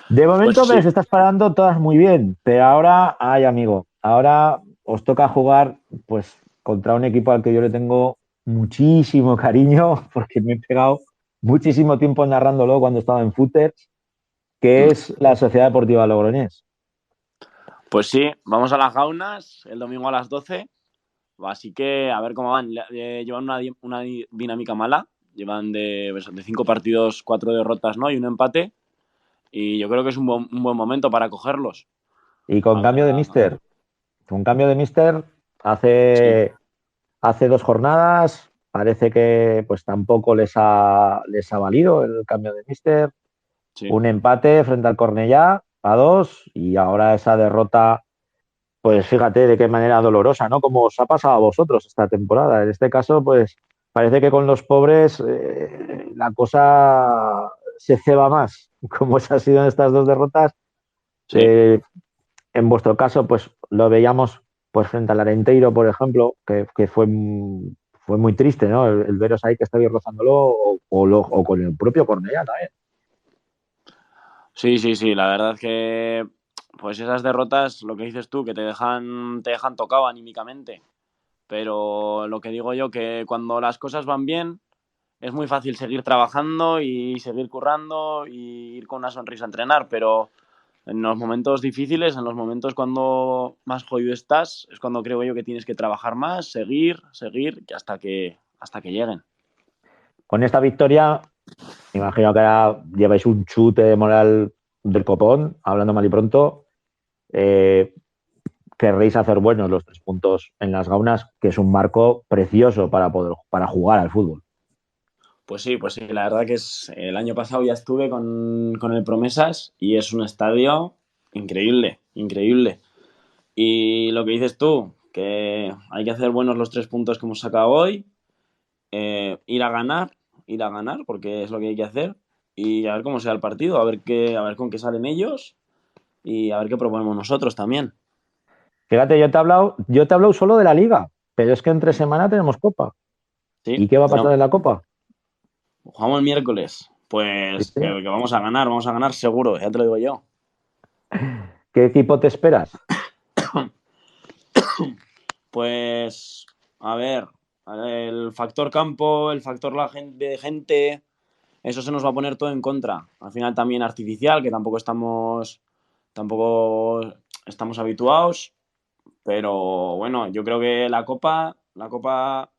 De momento Pues sí. me las estás parando todas muy bien, pero ahora, ay amigo, ahora os toca jugar pues contra un equipo al que yo le tengo muchísimo cariño porque me he pegado muchísimo tiempo narrándolo cuando estaba en Footers, que es la Sociedad Deportiva Logroñés. Pues sí, vamos a las Gaunas el domingo a las 12, así que a ver cómo van. Llevan una dinámica mala, llevan de 5 partidos, 4 derrotas, ¿no? Y un empate, y yo creo que es un buen momento para cogerlos. Y con cambio de míster. Con cambio de míster, hace 2 jornadas, parece que pues tampoco les ha valido el cambio de míster. Sí. Un empate frente al Cornellá a 2 y ahora esa derrota, pues fíjate de qué manera dolorosa, ¿no? Como os ha pasado a vosotros esta temporada. En este caso, pues parece que con los pobres la cosa se ceba más, como se ha sido en estas 2 derrotas. Sí. En vuestro caso, pues lo veíamos pues frente al Arenteiro, por ejemplo, que fue muy triste, ¿no? El veros ahí que estabais rozándolo o con el propio Cornellá también. Sí, la verdad que pues esas derrotas, lo que dices tú, que te dejan tocado anímicamente, pero lo que digo yo, que cuando las cosas van bien es muy fácil seguir trabajando y seguir currando y ir con una sonrisa a entrenar, pero en los momentos difíciles, en los momentos cuando más jodido estás, es cuando creo yo que tienes que trabajar más, seguir hasta que lleguen. Con esta victoria, me imagino que ahora lleváis un chute de moral del copón, hablando mal y pronto. Querréis hacer buenos los 3 puntos en las Gaunas, que es un marco precioso para jugar al fútbol. Pues sí, la verdad que el año pasado ya estuve con el Promesas y es un estadio increíble. Y lo que dices tú, que hay que hacer buenos los 3 puntos que hemos sacado hoy, ir a ganar, porque es lo que hay que hacer, y a ver cómo sea el partido, a ver con qué salen ellos y a ver qué proponemos nosotros también. Fíjate, yo te he hablado solo de la Liga, pero es que entre semana tenemos Copa. Sí, ¿Y qué va a pasar en la Copa? Jugamos el miércoles. Pues Sí. que vamos a ganar seguro, ya te lo digo yo. ¿Qué equipo te esperas? Pues, a ver, el factor campo, el factor de gente, eso se nos va a poner todo en contra. Al final también artificial, que tampoco estamos habituados, pero bueno, yo creo que la Copa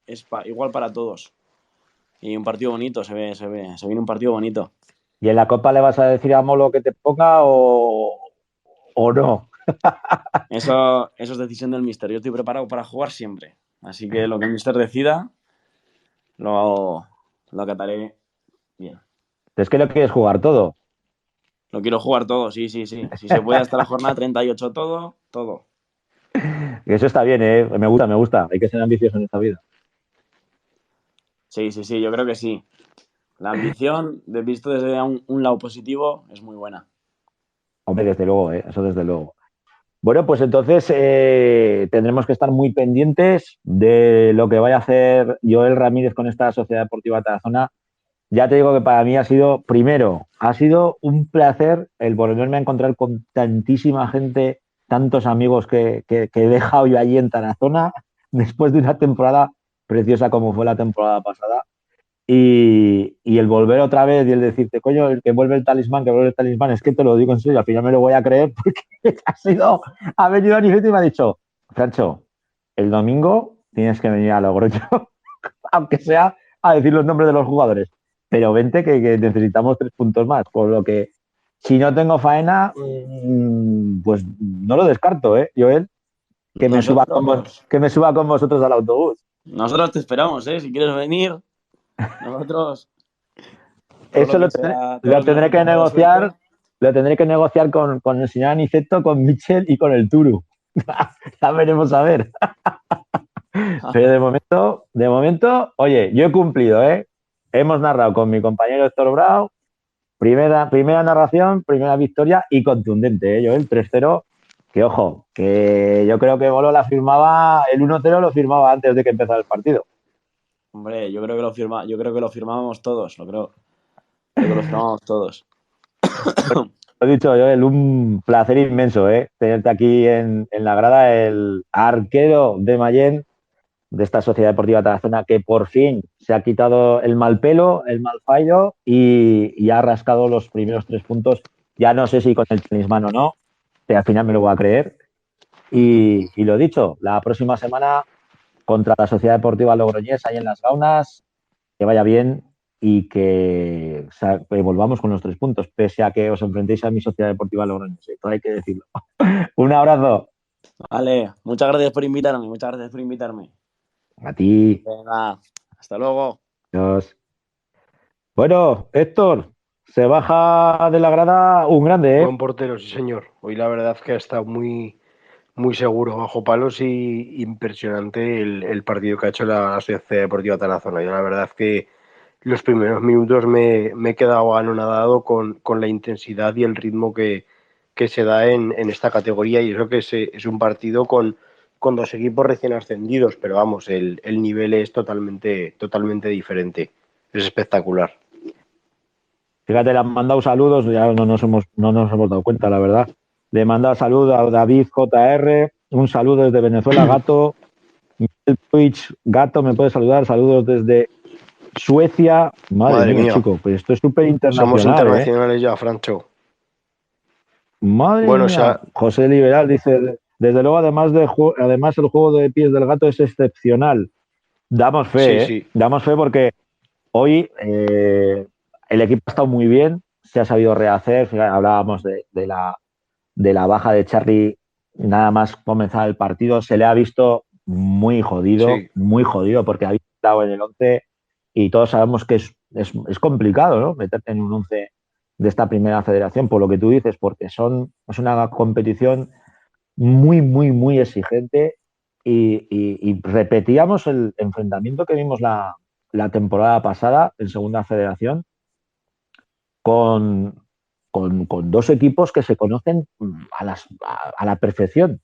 es igual para todos. Y un partido bonito, se viene un partido bonito. ¿Y en la Copa le vas a decir a Molo que te ponga o no? Eso es decisión del míster. Yo estoy preparado para jugar siempre. Así que lo que el míster decida, lo acataré bien. Es que lo quieres jugar todo. Lo quiero jugar todo, sí. Si se puede hasta la jornada 38, todo. Y eso está bien, ¿eh? Me gusta. Hay que ser ambicioso en esta vida. Sí, yo creo que sí. La ambición, visto desde un lado positivo, es muy buena. Hombre, desde luego, ¿eh? Eso desde luego. Bueno, pues entonces tendremos que estar muy pendientes de lo que vaya a hacer Joel Ramírez con esta Sociedad Deportiva Tarazona. Ya te digo que para mí ha sido un placer el volverme a encontrar con tantísima gente, tantos amigos que he dejado yo allí en Tarazona después de una temporada preciosa como fue la temporada pasada. Y el volver otra vez y el decirte, coño, que vuelve el talismán, es que te lo digo en serio, al final me lo voy a creer porque ha venido a Niceto y me ha dicho, Francho, el domingo tienes que venir a Logroño, aunque sea a decir los nombres de los jugadores, pero vente que necesitamos 3 puntos más, por lo que si no tengo faena, pues no lo descarto, Joel, que me suba con vosotros al autobús. Nosotros te esperamos, si quieres venir. Nosotros. Eso lo tendré que negociar. Lo tendré que negociar con el señor Aniceto, con Michel y con el Turu. Ya veremos a ver. Pero de momento, oye, yo he cumplido, Hemos narrado con mi compañero Héctor Brau. Primera narración, primera victoria y contundente, Joel, 3-0. Que ojo, que yo creo que Bolo el 1-0 lo firmaba antes de que empezara el partido. Hombre, yo creo que lo firmábamos todos, lo creo. Creo que lo firmábamos todos. Lo he dicho, Joel, un placer inmenso, tenerte aquí en la grada, el arquero de Mayén, de esta Sociedad Deportiva Tarazona, que por fin se ha quitado el mal pelo, el mal fallo y ha rascado los primeros 3 puntos. Ya no sé si con el talismán o no, que al final me lo voy a creer. Y lo dicho, la próxima semana contra la Sociedad Deportiva Logroñés, ahí en Las Gaunas, que vaya bien y que volvamos con los 3 puntos, pese a que os enfrentéis a mi Sociedad Deportiva Logroñés. Todo hay que decirlo. Un abrazo. Vale, muchas gracias por invitarme. A ti. Venga, hasta luego. Adiós. Bueno, Héctor, se baja de la grada un grande, Buen portero, sí señor. Hoy la verdad que ha estado muy seguro, bajo palos y impresionante el partido que ha hecho la Sociedad Deportiva Tarazona. Yo la verdad que los primeros minutos me he quedado anonadado con la intensidad y el ritmo que se da en esta categoría, y eso que es un partido con 2 equipos recién ascendidos, pero vamos, el nivel es totalmente diferente. Es espectacular. Fíjate, le han mandado saludos, ya no nos hemos dado cuenta, la verdad. Le he mandado saludos a David JR, un saludo desde Venezuela, Gato. Miguel Twitch, Gato, me puede saludar, saludos desde Suecia. Madre mía, chico, pues esto es súper internacional. Somos internacionales ya, Francho. Madre mía. O sea, José Liberal dice, desde luego, además el juego de pies del Gato es excepcional. Damos fe, sí. Damos fe porque hoy el equipo ha estado muy bien, se ha sabido rehacer. Hablábamos de la baja de Charly nada más comenzar el partido. Se le ha visto muy jodido, porque había estado en el 11 y todos sabemos que es complicado, ¿no? Meterte en un 11 de esta primera federación, por lo que tú dices, porque es una competición muy, muy, muy exigente y repetíamos el enfrentamiento que vimos la temporada pasada en Segunda Federación con dos equipos que se conocen a la perfección,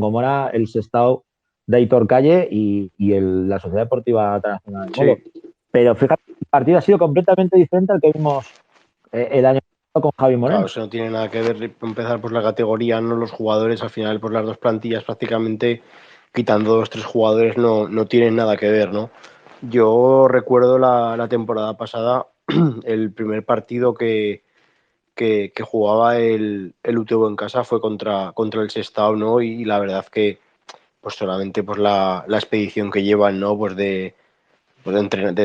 como era el Sestao de Aitor Calle y la Sociedad Deportiva Internacional de Molo. Sí. Pero fíjate, el partido ha sido completamente diferente al que vimos el año pasado con Javi Moreno. Claro, eso no tiene nada que ver, empezar pues la categoría, no los jugadores, al final pues las dos plantillas prácticamente, quitando 2-3 jugadores, no tienen nada que ver, ¿no? Yo recuerdo la temporada pasada, el primer partido que jugaba el UTV en casa fue contra el Sestao, ¿no? Y la verdad que pues solamente pues la expedición que llevan, ¿no? Pues de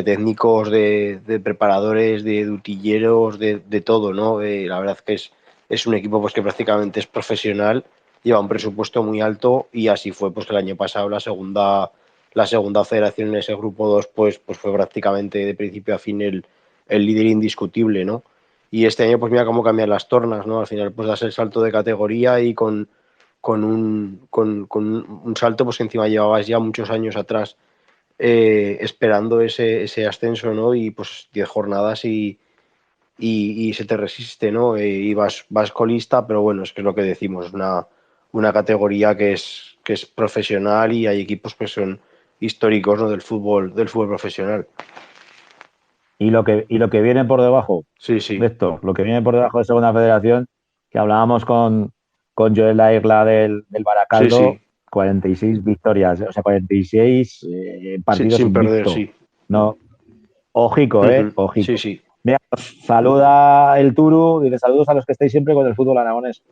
técnicos, de preparadores, de utilleros, de todo, ¿no? La verdad que es un equipo pues que prácticamente es profesional, lleva un presupuesto muy alto y así fue pues el año pasado la segunda federación en ese grupo 2 pues fue prácticamente de principio a fin el líder indiscutible, ¿no? Y este año pues mira cómo cambian las tornas, ¿no? Al final pues das el salto de categoría y con un salto pues que encima llevabas ya muchos años atrás esperando ese ascenso, ¿no? Y pues 10 jornadas y se te resiste, ¿no? Y vas colista, pero bueno, es que es lo que decimos, una categoría que es profesional y hay equipos que son históricos, ¿no? Del fútbol profesional. Y lo que viene por debajo, Sí, sí. Héctor, lo que viene por debajo de Segunda Federación, que hablábamos con Joel La Isla del Baracaldo, Sí, sí. 46 victorias, o sea, 46 partidos Sin perder, invicto. sí. No, ojico, ojico. Sí, sí. Mira, nos saluda el Turu, dice saludos a los que estáis siempre con el fútbol aragonés.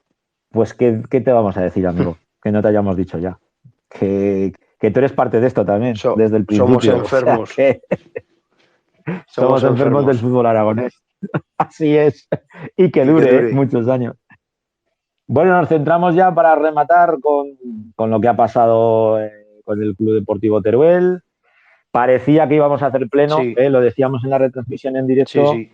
Pues, ¿qué te vamos a decir, amigo? Que no te hayamos dicho ya. Que tú eres parte de esto también, desde el principio. Somos enfermos. O sea que somos enfermos del fútbol aragonés. Así es. Y que dure muchos años. Bueno, nos centramos ya para rematar con lo que ha pasado con el Club Deportivo Teruel. Parecía que íbamos a hacer pleno, Sí. lo decíamos en la retransmisión en directo. Sí,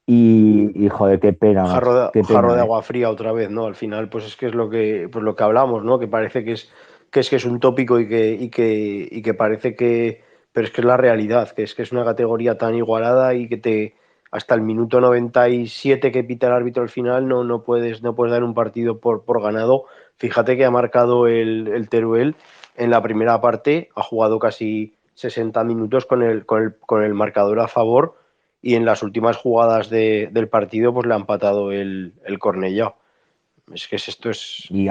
sí. Y joder, qué pena. Jarro qué pena, de agua fría otra vez, ¿no? Al final, pues es que es lo que hablamos, ¿no? Que parece que es un tópico y que parece que. Pero es que es la realidad, que es una categoría tan igualada y que hasta el minuto 97 que pita el árbitro al final no puedes dar un partido por ganado. Fíjate que ha marcado el Teruel en la primera parte, ha jugado casi 60 minutos con el marcador a favor. Y en las últimas jugadas del partido pues le ha empatado el Cornellá. Es que esto es... Y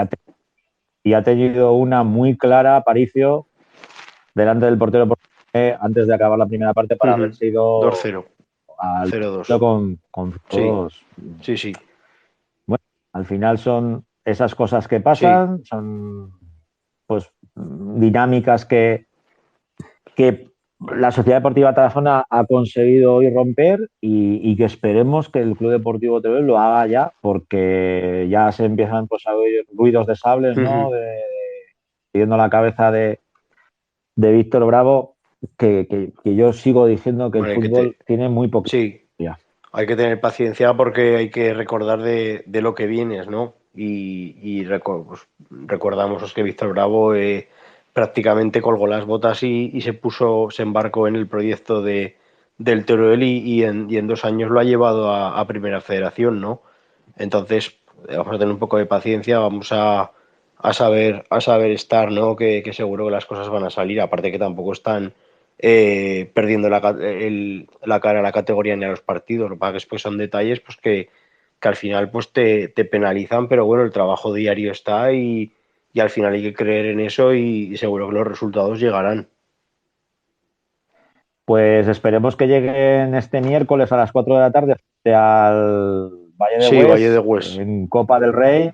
ha tenido una muy clara Aparicio delante del portero antes de acabar la primera parte para haberse ido 2-0. al 0-2. con todos. Sí, sí. Bueno, al final son esas cosas que pasan, son pues dinámicas que la Sociedad Deportiva Tarazona ha conseguido hoy romper y que esperemos que el Club Deportivo Teruel lo haga ya, porque ya se empiezan pues, a oír ruidos de sables, ¿no? Siguiendo la cabeza de Víctor Bravo, que yo sigo diciendo que el fútbol tiene muy poco. Sí, hay que tener paciencia porque hay que recordar de lo que vienes, ¿no? Y recordamos que Víctor Bravo prácticamente colgó las botas y se embarcó en el proyecto del Teruel y en 2 años lo ha llevado a Primera Federación, ¿no? Entonces, vamos a tener un poco de paciencia, vamos a saber estar, ¿no? Que seguro que las cosas van a salir, aparte que tampoco están perdiendo la cara a la categoría ni a los partidos, lo que pasa que después son detalles pues que al final pues te penalizan, pero bueno, el trabajo diario está y al final hay que creer en eso y seguro que los resultados llegarán. Pues esperemos que lleguen este miércoles a las 4 de la tarde al Valle de Hues, en Copa del Rey.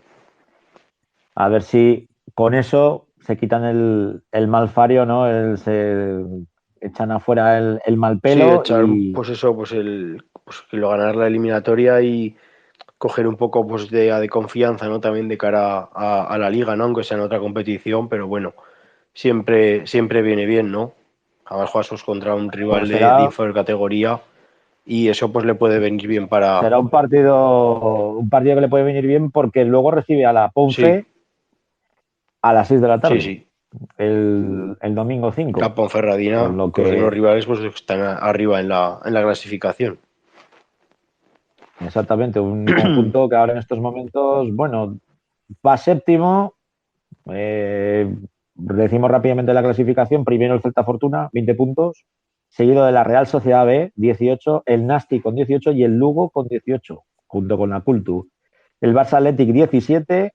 A ver si con eso se quitan el mal fario, ¿no? Se echan afuera el mal pelo. Sí, pues que lo ganar la eliminatoria y coger un poco pues de confianza, ¿no? También de cara a la liga, ¿no? Aunque sea en otra competición, pero bueno, siempre viene bien, ¿no? Además juegas contra un rival de inferior categoría y eso pues le puede venir bien para... Será un partido que le puede venir bien porque luego recibe a la Ponce a las 6 de la tarde. Sí, sí. el domingo 5. La Ponferradina, Con lo que los que rivales pues están arriba en la clasificación. exactamente, un conjunto que ahora en estos momentos, bueno, va séptimo. Decimos rápidamente la clasificación. Primero el Celta Fortuna, 20 puntos. Seguido de la Real Sociedad B, 18. El Nasti con 18 y el Lugo con 18, junto con la Cultu. El Barça Athletic, 17.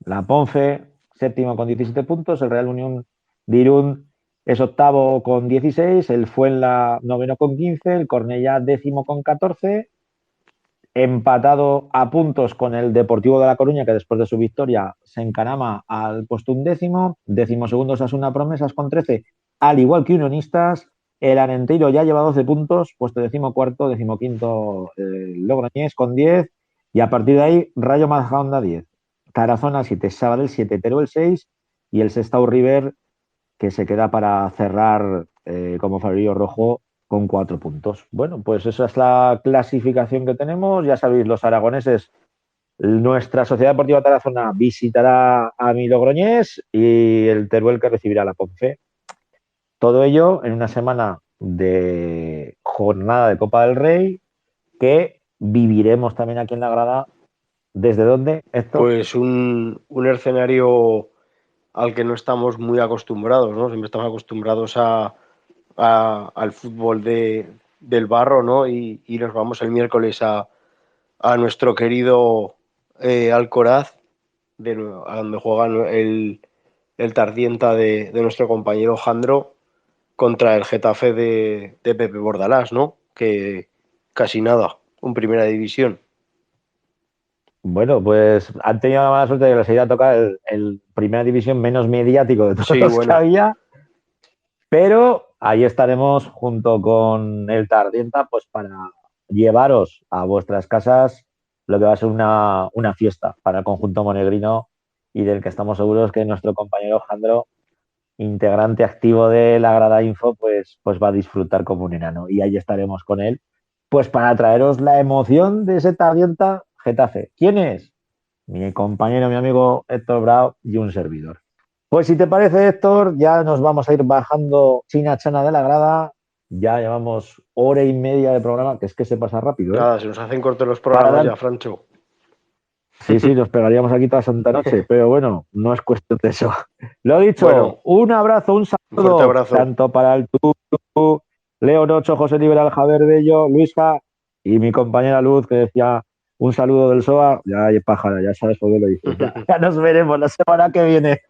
La Ponfe, séptimo con 17 puntos. El Real Unión de Irún es octavo con 16. El Fuenla, noveno con 15. El Cornellá, décimo con 14. Empatado a puntos con el Deportivo de La Coruña, que después de su victoria se encarama al puesto 11º. 12º Osasuna Promesas con 13, al igual que Unionistas. El Arenteiro ya lleva 12 puntos, puesto 14º, 15º Logroñés con 10. Y a partir de ahí, Rayo Majadahonda 10. Tarazona 7, Sabadell 7, Teruel 6 y el Sestao River, que se queda para cerrar como favorito rojo con 4 puntos. Bueno, pues esa es la clasificación que tenemos. Ya sabéis, los aragoneses, nuestra Sociedad Deportiva Tarazona visitará a mi Logroñés y el Teruel, que recibirá a la Ponfe. Todo ello en una semana de jornada de Copa del Rey que viviremos también aquí en la grada. ¿Desde dónde, Héctor? Pues un escenario al que no estamos muy acostumbrados, ¿no? Siempre estamos acostumbrados al fútbol del barro, ¿no? Y nos vamos el miércoles a nuestro querido Alcoraz, a donde juega el Tardienta de nuestro compañero Jandro contra el Getafe de Pepe Bordalás, ¿no? Que casi nada, en primera división. Bueno, pues han tenido la mala suerte de que les haya tocado el primera división menos mediático de todos Sí, los bueno. que había, pero ahí estaremos junto con el Tardienta, pues para llevaros a vuestras casas lo que va a ser una fiesta para el conjunto monegrino y del que estamos seguros que nuestro compañero Jandro, integrante activo de la Grada Info, pues va a disfrutar como un enano. Y ahí estaremos con él, pues para traeros la emoción de ese Tardienta Getafe. ¿Quién es? Mi compañero, mi amigo Héctor Bravo y un servidor. Pues si te parece, Héctor, ya nos vamos a ir bajando china chana de la grada. Ya llevamos hora y media de programa, que es que se pasa rápido, ¿eh? Nada, se nos hacen cortos los programas ya, Francho. Sí, nos pegaríamos aquí toda santa noche, pero bueno, no es cuestión de eso. Lo dicho, bueno, un abrazo, un saludo, un fuerte abrazo. Tanto para el tú, León 8, José Liberal, Javier Bello, Luisja y mi compañera Luz, que decía un saludo del SOA. Ya, pájara, ya sabes por qué lo dices. Ya nos veremos la semana que viene.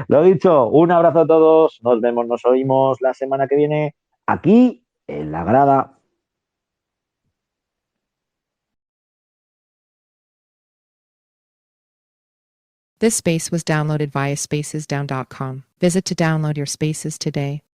Lo dicho, un abrazo a todos, nos vemos, nos oímos la semana que viene aquí en la grada. This space was downloaded via spacesdown.com. Visit to download your spaces today.